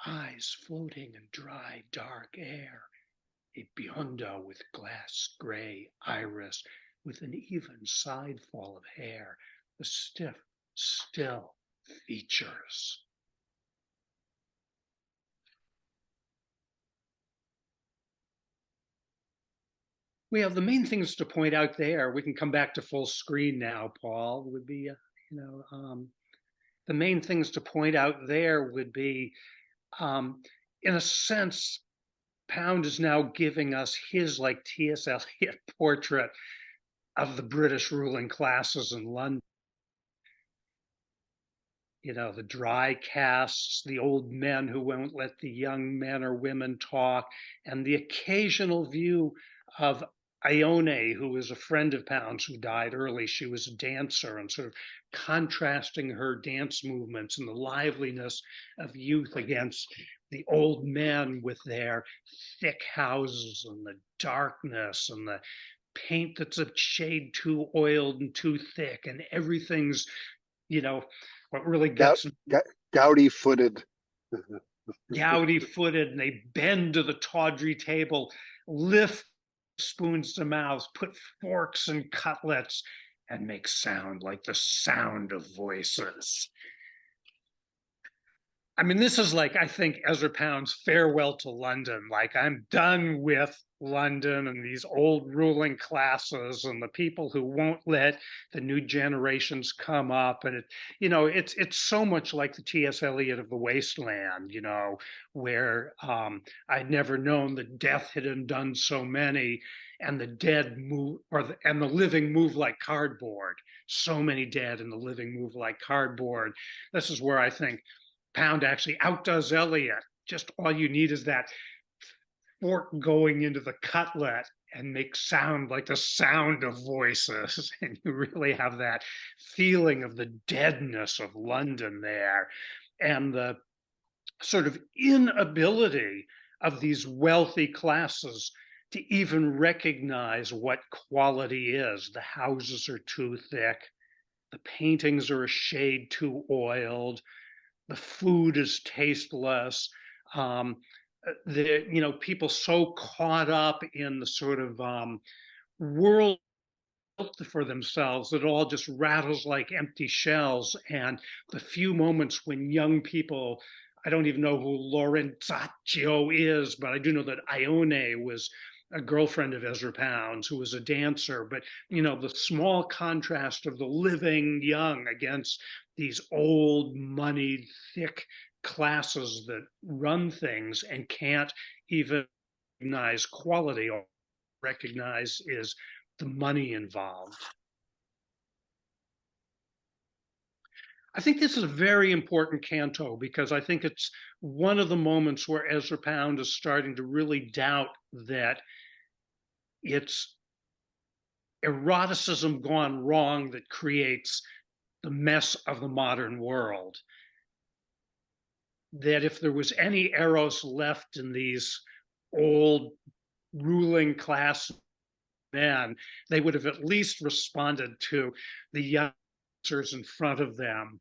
eyes floating in dry, dark air, a biondo with glass gray iris, with an even side fall of hair, the stiff, still features. We have the main things to point out there. We can come back to full screen now, Paul, would be, the main things to point out there would be, in a sense, Pound is now giving us his like T.S. Eliot portrait. of the British ruling classes in London. You know, the dry casts, the old men who won't let the young men or women talk, and the occasional view of Ione, who was a friend of Pound's who died early. She was a dancer, and sort of contrasting her dance movements and the liveliness of youth against the old men with their thick houses and the darkness and the paint that's a shade too oiled and too thick, and everything's, you know, what really gets Gouty footed. gouty footed, and they bend to the tawdry table, lift spoons to mouths, put forks in cutlets, and make sound like the sound of voices. I mean, this is like, I think, Ezra Pound's farewell to London. Like, I'm done with London and these old ruling classes and the people who won't let the new generations come up. And it's so much like the T.S. Eliot of The Wasteland, where I'd never known that death had undone so many, and the dead move, and the living move like cardboard. So many dead and the living move like cardboard. This is where I think Pound actually outdoes Eliot. Just all you need is that fork going into the cutlet and make sound like the sound of voices. And you really have that feeling of the deadness of London there, and the sort of inability of these wealthy classes to even recognize what quality is. The houses are too thick, the paintings are a shade too oiled, the food is tasteless. People so caught up in the sort of world for themselves that it all just rattles like empty shells. And the few moments when young people, I don't even know who Lorenzaccio is, but I do know that Ione was a girlfriend of Ezra Pound's who was a dancer. But, the small contrast of the living young against these old, moneyed, thick classes that run things and can't even recognize quality or recognize is the money involved. I think this is a very important canto because I think it's one of the moments where Ezra Pound is starting to really doubt that it's eroticism gone wrong that creates the mess of the modern world. That if there was any eros left in these old ruling class men, they would have at least responded to the youngsters in front of them.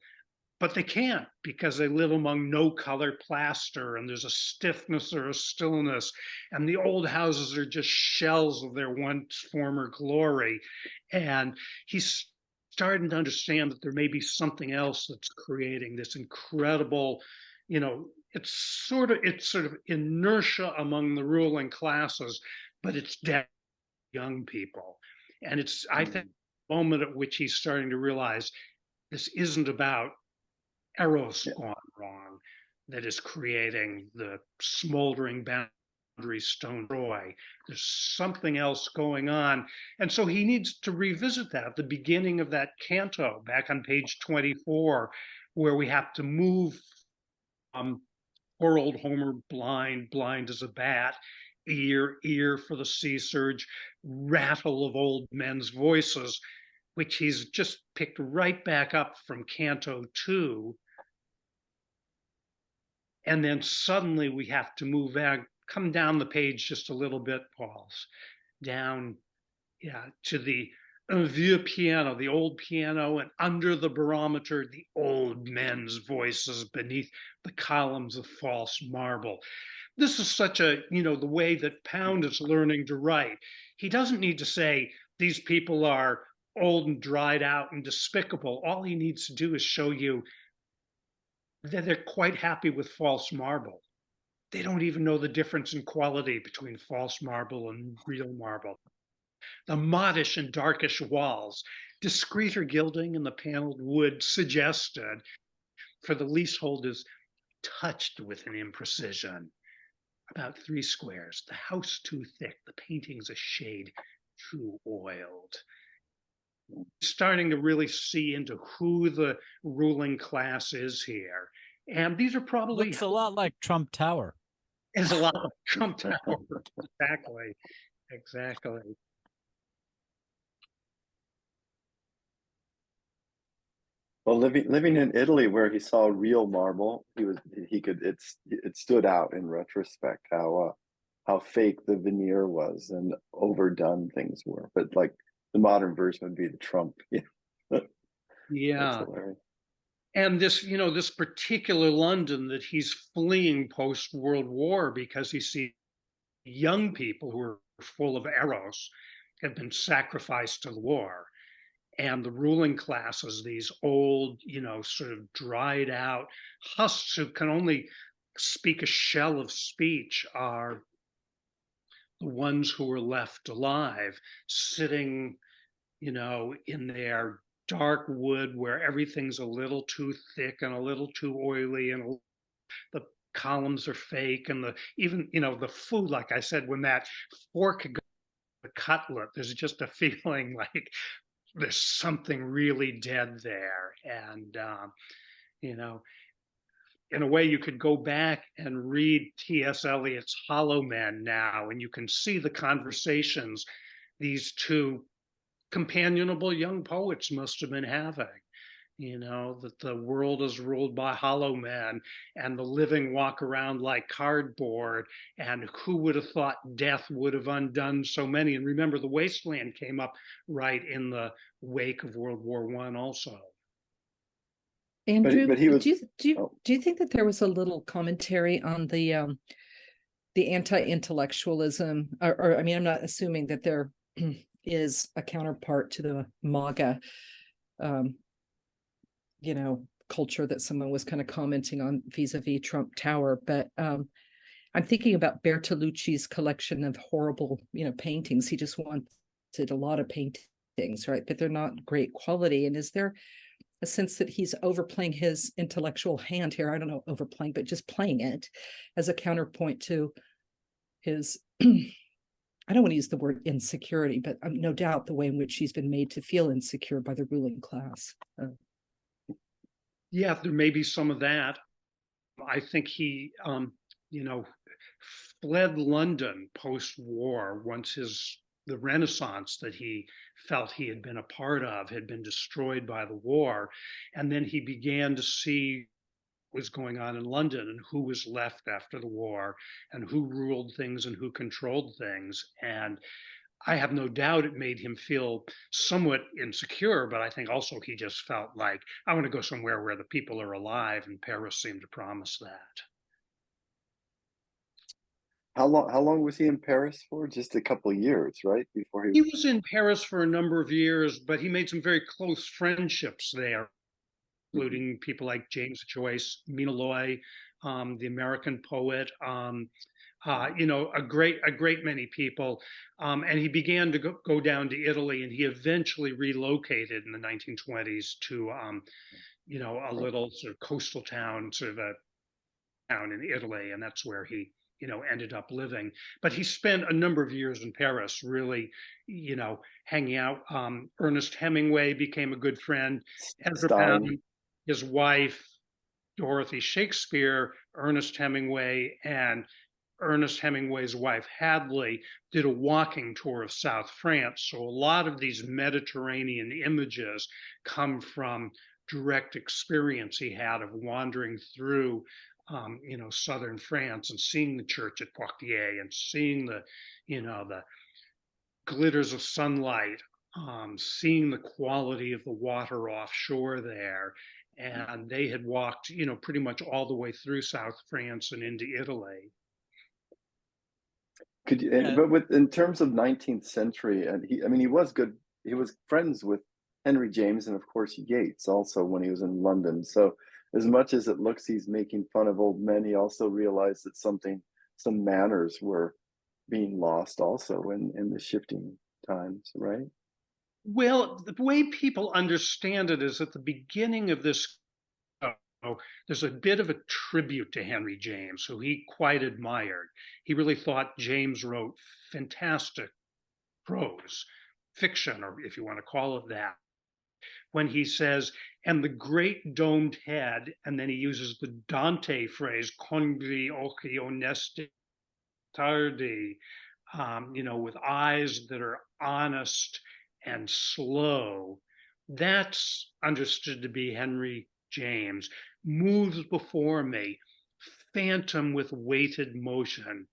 But they can't, because they live among no color plaster, and there's a stiffness or a stillness, and the old houses are just shells of their once former glory. And he's starting to understand that there may be something else that's creating this incredible, it's sort of inertia among the ruling classes, but it's dead young people. And it's, I think, the moment at which he's starting to realize this isn't about eros gone wrong that is creating the smoldering boundary stone Troy. There's something else going on. And so he needs to revisit that at the beginning of that canto, back on page 24, where we have to move poor old Homer blind as a bat, ear for the sea surge, rattle of old men's voices, which he's just picked right back up from Canto 2. And then suddenly we have to move back, come down the page just a little bit, Pauls, down, to the vieux piano, the old piano, and under the barometer, the old men's voices beneath the columns of false marble. This is such a, the way that Pound is learning to write. He doesn't need to say, these people are old and dried out and despicable. All he needs to do is show you that they're quite happy with false marble. They don't even know the difference in quality between false marble and real marble. The modish and darkish walls, discreeter gilding in the paneled wood suggested, for the leasehold is touched with an imprecision. About 3 squares, the house too thick, the paintings a shade too oiled. starting to really see into who the ruling class is here. And these are probably Looks a lot like Trump Tower. is a lot of Trump Tower. Exactly. Exactly. Well, living in Italy, where he saw real marble, it stood out in retrospect how fake the veneer was and overdone things were. But like the modern version would be the Trump. Yeah, that's Yeah. hilarious. And this, this particular London that he's fleeing post-World War because he sees young people who are full of eros have been sacrificed to the war. And the ruling classes, these old, sort of dried out husks who can only speak a shell of speech, are the ones who were left alive, sitting, in their dark wood where everything's a little too thick and a little too oily, and the columns are fake, and even the food, like I said, when that fork goes to the cutlet, there's just a feeling like there's something really dead there. And in a way, you could go back and read T.S. Eliot's Hollow Men now, and you can see the conversations these two companionable young poets must have been having. That the world is ruled by hollow men, and the living walk around like cardboard, and who would have thought death would have undone so many? And remember, the wasteland came up right in the wake of World War I also. Andrew, but he was. do you Oh, do you think that there was a little commentary on the anti-intellectualism, or I mean, I'm not assuming that there is a counterpart to the MAGA, culture that someone was kind of commenting on vis-a-vis Trump Tower, but I'm thinking about Bertolucci's collection of horrible, paintings. He just wanted a lot of paintings, right? But they're not great quality. And is there a sense that he's overplaying his intellectual hand here? I don't know, overplaying, but just playing it as a counterpoint to his, I don't want to use the word insecurity, but no doubt the way in which he's been made to feel insecure by the ruling class. Yeah, there may be some of that. I think he, fled London post-war once the Renaissance that he felt he had been a part of had been destroyed by the war. And then he began to see what was going on in London and who was left after the war and who ruled things and who controlled things. And I have no doubt it made him feel somewhat insecure, but I think also he just felt like, I want to go somewhere where the people are alive, and Paris seemed to promise that. how long was he in Paris for? Just a couple of years, right? Before He was in Paris for a number of years, but he made some very close friendships there, including people like James Joyce, Mina Loy, the American poet, a great many people. And he began to go down to Italy, and he eventually relocated in the 1920s to, a little sort of coastal town, sort of a town in Italy. And that's where he, ended up living. But he spent a number of years in Paris, really, hanging out. Ernest Hemingway became a good friend. Ezra Pound, his wife, Dorothy Shakespeare, Ernest Hemingway, and Ernest Hemingway's wife, Hadley, did a walking tour of South France. So a lot of these Mediterranean images come from direct experience he had of wandering through, southern France and seeing the church at Poitiers and seeing the glitters of sunlight, seeing the quality of the water offshore there. And they had walked, pretty much all the way through South France and into Italy. But in terms of 19th century, and he was good. He was friends with Henry James and of course Yeats also when he was in London. So as much as it looks he's making fun of old men, he also realized that some manners were being lost also in the shifting times, right? Well, the way people understand it is at the beginning of this, there's a bit of a tribute to Henry James, who he quite admired. He really thought James wrote fantastic prose, fiction, or if you want to call it that, when he says, and the great domed head, and then he uses the Dante phrase, congri occhi onesti tardi, with eyes that are honest and slow. That's understood to be Henry James. Moves before me, phantom with weighted motion,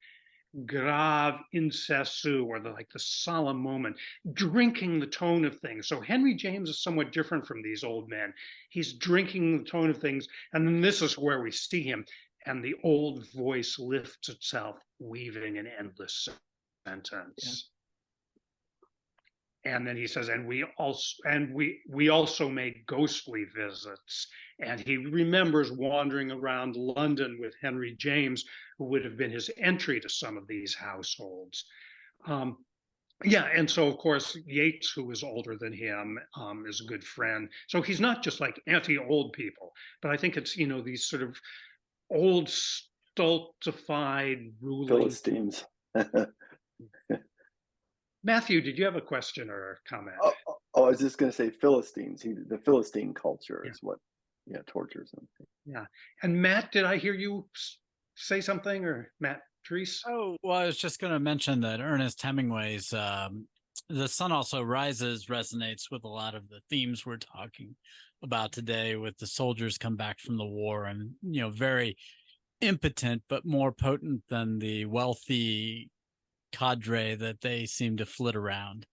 grave incessu, or the solemn moment, drinking the tone of things. So Henry James is somewhat different from these old men. He's drinking the tone of things, and then this is where we see him, and the old voice lifts itself, weaving an endless sentence. And then he says, and we also made ghostly visits. And he remembers wandering around London with Henry James, who would have been his entry to some of these households. And so of course Yeats, who is older than him, is a good friend. So he's not just like anti-old people, but I think it's these sort of old stultified ruling Philistines. Matthew, did you have a question or a comment? I was just going to say Philistines. The Philistine culture is what, tortures them. Yeah. And Matt, did I hear you say something, or Matt Treese? Oh, well, I was just going to mention that Ernest Hemingway's The Sun Also Rises resonates with a lot of the themes we're talking about today, with the soldiers come back from the war and, very impotent, but more potent than the wealthy cadre that they seem to flit around.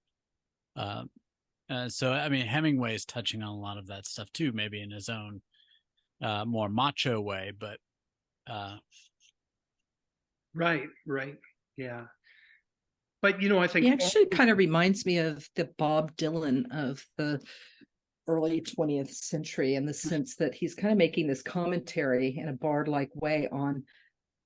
So, I mean, Hemingway is touching on a lot of that stuff too, maybe in his own more macho way, but Right. Yeah. But, I think He actually kind of reminds me of the Bob Dylan of the early 20th century, in the sense that he's kind of making this commentary in a bard-like way on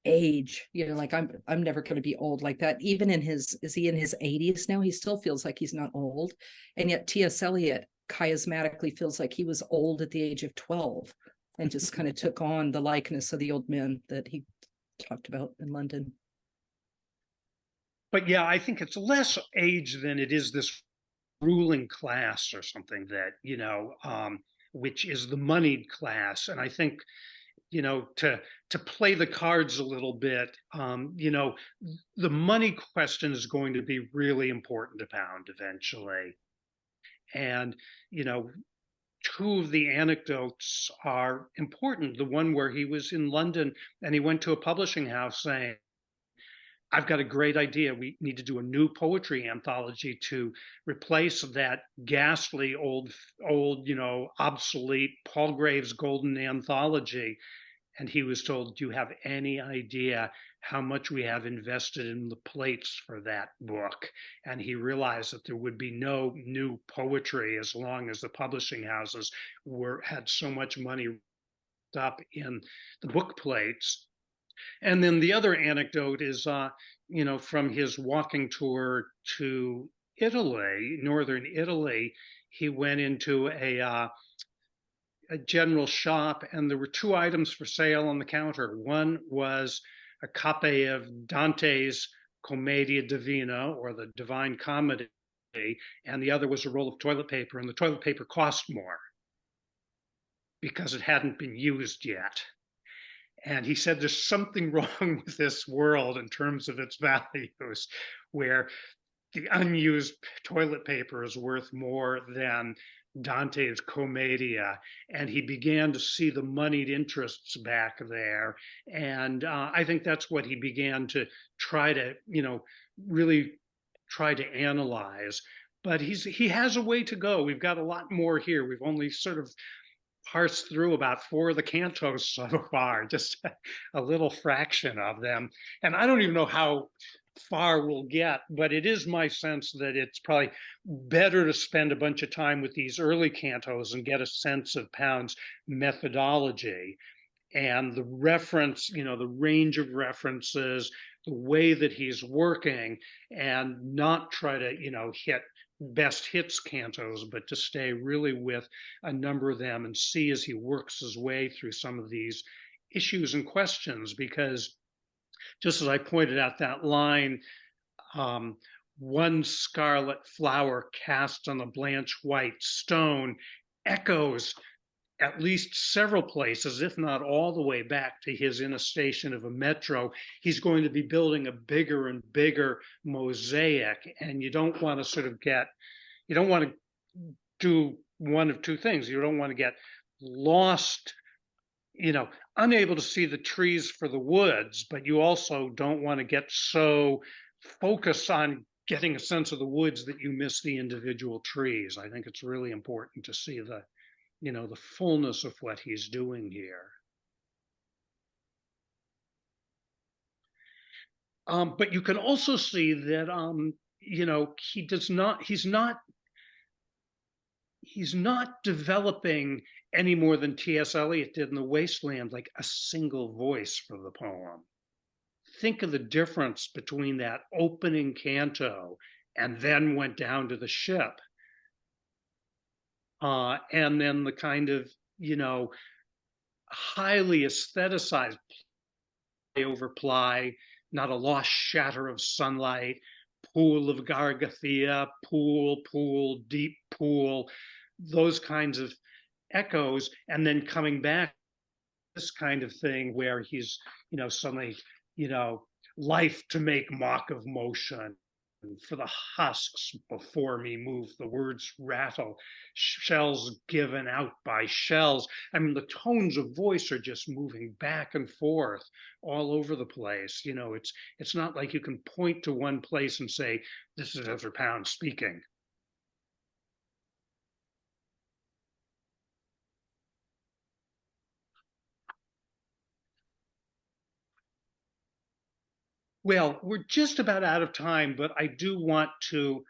age. Like I'm never going to be old like that. Even is he in his 80s now? He still feels like he's not old. And yet T.S. Eliot chiasmatically feels like he was old at the age of 12 and just kind of took on the likeness of the old men that he talked about in London. But yeah, I think it's less age than it is this ruling class or something that, which is the moneyed class. And I think, to play the cards a little bit, the money question is going to be really important to Pound eventually. And, two of the anecdotes are important. The one where he was in London and he went to a publishing house saying, I've got a great idea. We need to do a new poetry anthology to replace that ghastly old, obsolete Palgrave's Golden Anthology. And he was told, do you have any idea how much we have invested in the plates for that book? And he realized that there would be no new poetry as long as the publishing houses had so much money up in the book plates. And then the other anecdote is, from his walking tour to Italy, northern Italy, he went into a general shop, and there were two items for sale on the counter. One was a copy of Dante's Commedia Divina, or the Divine Comedy, and the other was a roll of toilet paper, and the toilet paper cost more because it hadn't been used yet. And he said there's something wrong with this world in terms of its values, where the unused toilet paper is worth more than Dante's Commedia. And he began to see the moneyed interests back there. And I think that's what he began to try to, really try to analyze. But he has a way to go. We've got a lot more here. We've only sort of parsed through about 4 of the cantos so far, just a little fraction of them. And I don't even know how far we'll get, but it is my sense that it's probably better to spend a bunch of time with these early cantos and get a sense of Pound's methodology and the reference, the range of references, the way that he's working, and not try to, hit best hits cantos, but to stay really with a number of them and see as he works his way through some of these issues and questions. Because just as I pointed out that line, one scarlet flower cast on a blanch white stone echoes at least several places, if not all the way back to his inner station of a metro. He's going to be building a bigger and bigger mosaic, and you don't want to do one of two things. You don't want to get lost, unable to see the trees for the woods, but you also don't want to get so focused on getting a sense of the woods that you miss the individual trees. I think it's really important to see the fullness of what he's doing here. But you can also see that, he's not developing any more than T.S. Eliot did in The Wasteland, like a single voice for the poem. Think of the difference between that opening canto and then went down to the ship. And then the kind of, highly aestheticized play over ply, not a lost shatter of sunlight, pool of Gargathia, pool, deep pool, those kinds of echoes, and then coming back this kind of thing where he's, suddenly, life to make mock of motion. For the husks before me move, the words rattle, shells given out by shells. I mean, the tones of voice are just moving back and forth all over the place. It's not like you can point to one place and say, this is Ezra Pound speaking. Well, we're just about out of time, but I do want to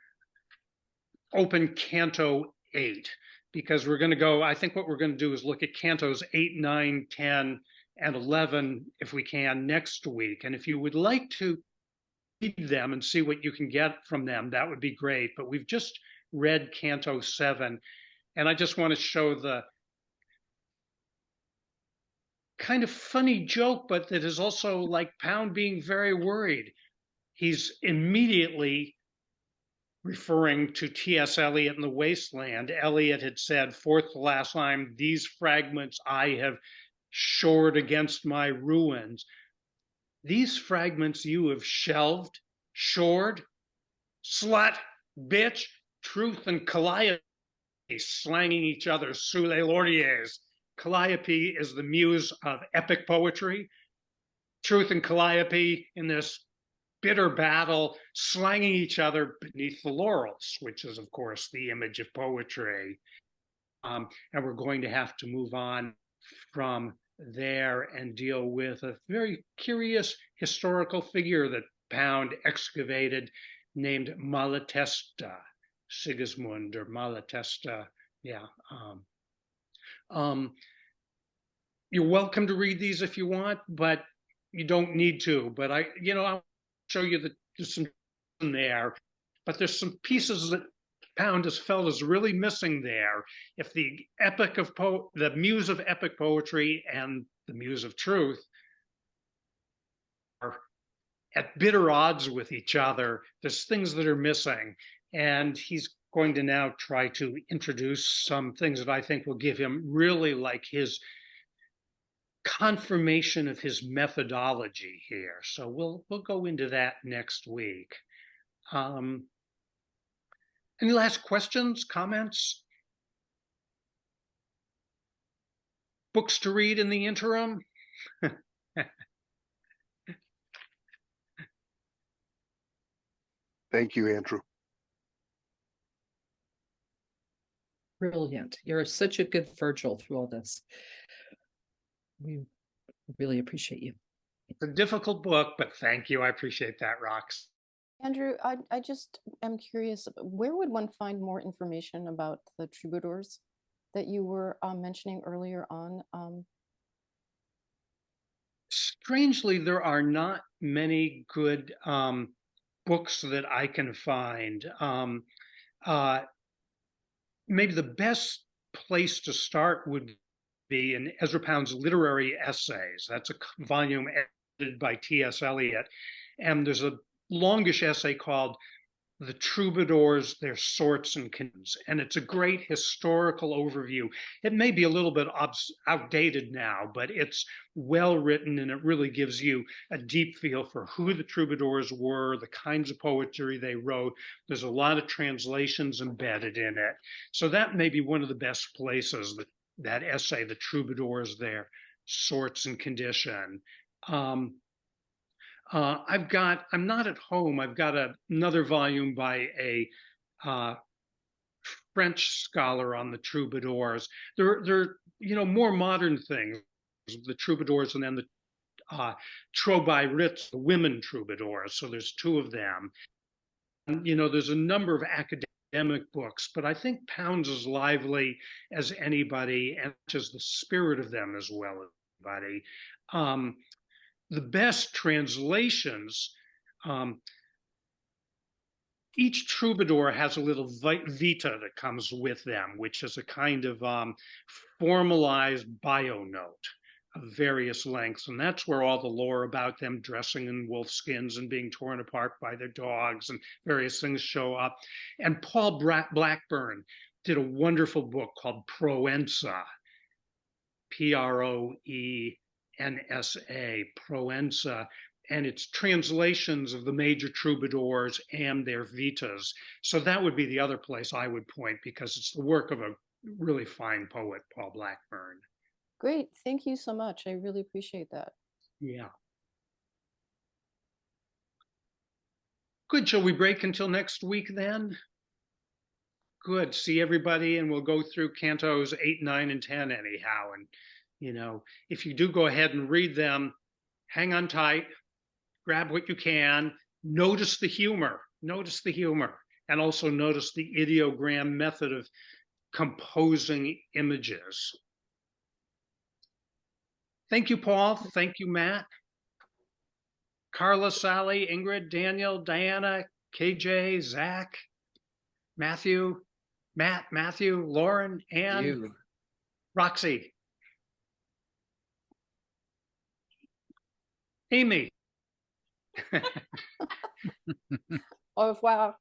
open Canto 8, because we're going to go, I think what we're going to do is look at Cantos 8, 9, 10, and 11, if we can, next week. And if you would like to read them and see what you can get from them, that would be great. But we've just read Canto 7, and I just want to show the kind of funny joke, but that is also like Pound being very worried. He's immediately referring to T.S. Eliot in The Wasteland. Eliot had said, fourth to last line, these fragments I have shored against my ruins. These fragments you have shelved, shored, slut, bitch, Truth and Calliope slanging each other sous les lauriers. Calliope is the muse of epic poetry. Truth and Calliope in this bitter battle, slanging each other beneath the laurels, which is, of course, the image of poetry. And we're going to have to move on from there and deal with a very curious historical figure that Pound excavated named Malatesta, Sigismund or Malatesta. Yeah. You're welcome to read these if you want, but you don't need to. But I'll show you that there's some in there, but there's some pieces that Pound has felt is really missing there. If the the muse of epic poetry and the muse of truth are at bitter odds with each other, there's things that are missing. And he's going to now try to introduce some things that I think will give him really like his confirmation of his methodology here. So we'll go into that next week. Any last questions, comments? Books to read in the interim? Thank you, Andrew. Brilliant. You're such a good Virgil through all this. We really appreciate you. It's a difficult book, but thank you. I appreciate that, Rox. Andrew, I just am curious, where would one find more information about the troubadours that you were mentioning earlier on? Strangely, there are not many good books that I can find. Maybe the best place to start would be in Ezra Pound's literary essays. That's a volume edited by T.S. Eliot. And there's a longish essay called the troubadours, their sorts and kinds. And it's a great historical overview. It may be a little bit outdated now, but it's well written and it really gives you a deep feel for who the troubadours were, the kinds of poetry they wrote. There's a lot of translations embedded in it. So that may be one of the best places, that essay, The Troubadours, Their Sorts and Condition. I'm not at home. I've got another volume by a French scholar on the troubadours. They're more modern things, the troubadours, and then the troubadours, the women troubadours. So there's two of them. And, there's a number of academic books, but I think Pound's as lively as anybody, and just the spirit of them as well as anybody. The best translations, each troubadour has a little vita that comes with them, which is a kind of formalized bio note of various lengths. And that's where all the lore about them dressing in wolf skins and being torn apart by their dogs and various things show up. And Paul Blackburn did a wonderful book called Proenza, Proensa, Proenza, and it's translations of the major troubadours and their vitas. So that would be the other place I would point, because it's the work of a really fine poet, Paul Blackburn. Great, thank you so much. I really appreciate that. Yeah. Good, shall we break until next week then? Good, see everybody, and we'll go through Cantos 8, 9, and 10 anyhow. And if you do go ahead and read them, hang on tight, grab what you can, notice the humor, and also notice the ideogram method of composing images. Thank you, Paul. Thank you, Matt. Carla, Sally, Ingrid, Daniel, Diana, KJ, Zach, Matthew, Matt, Matthew, Lauren, Ann, Roxy. Amy. Au revoir.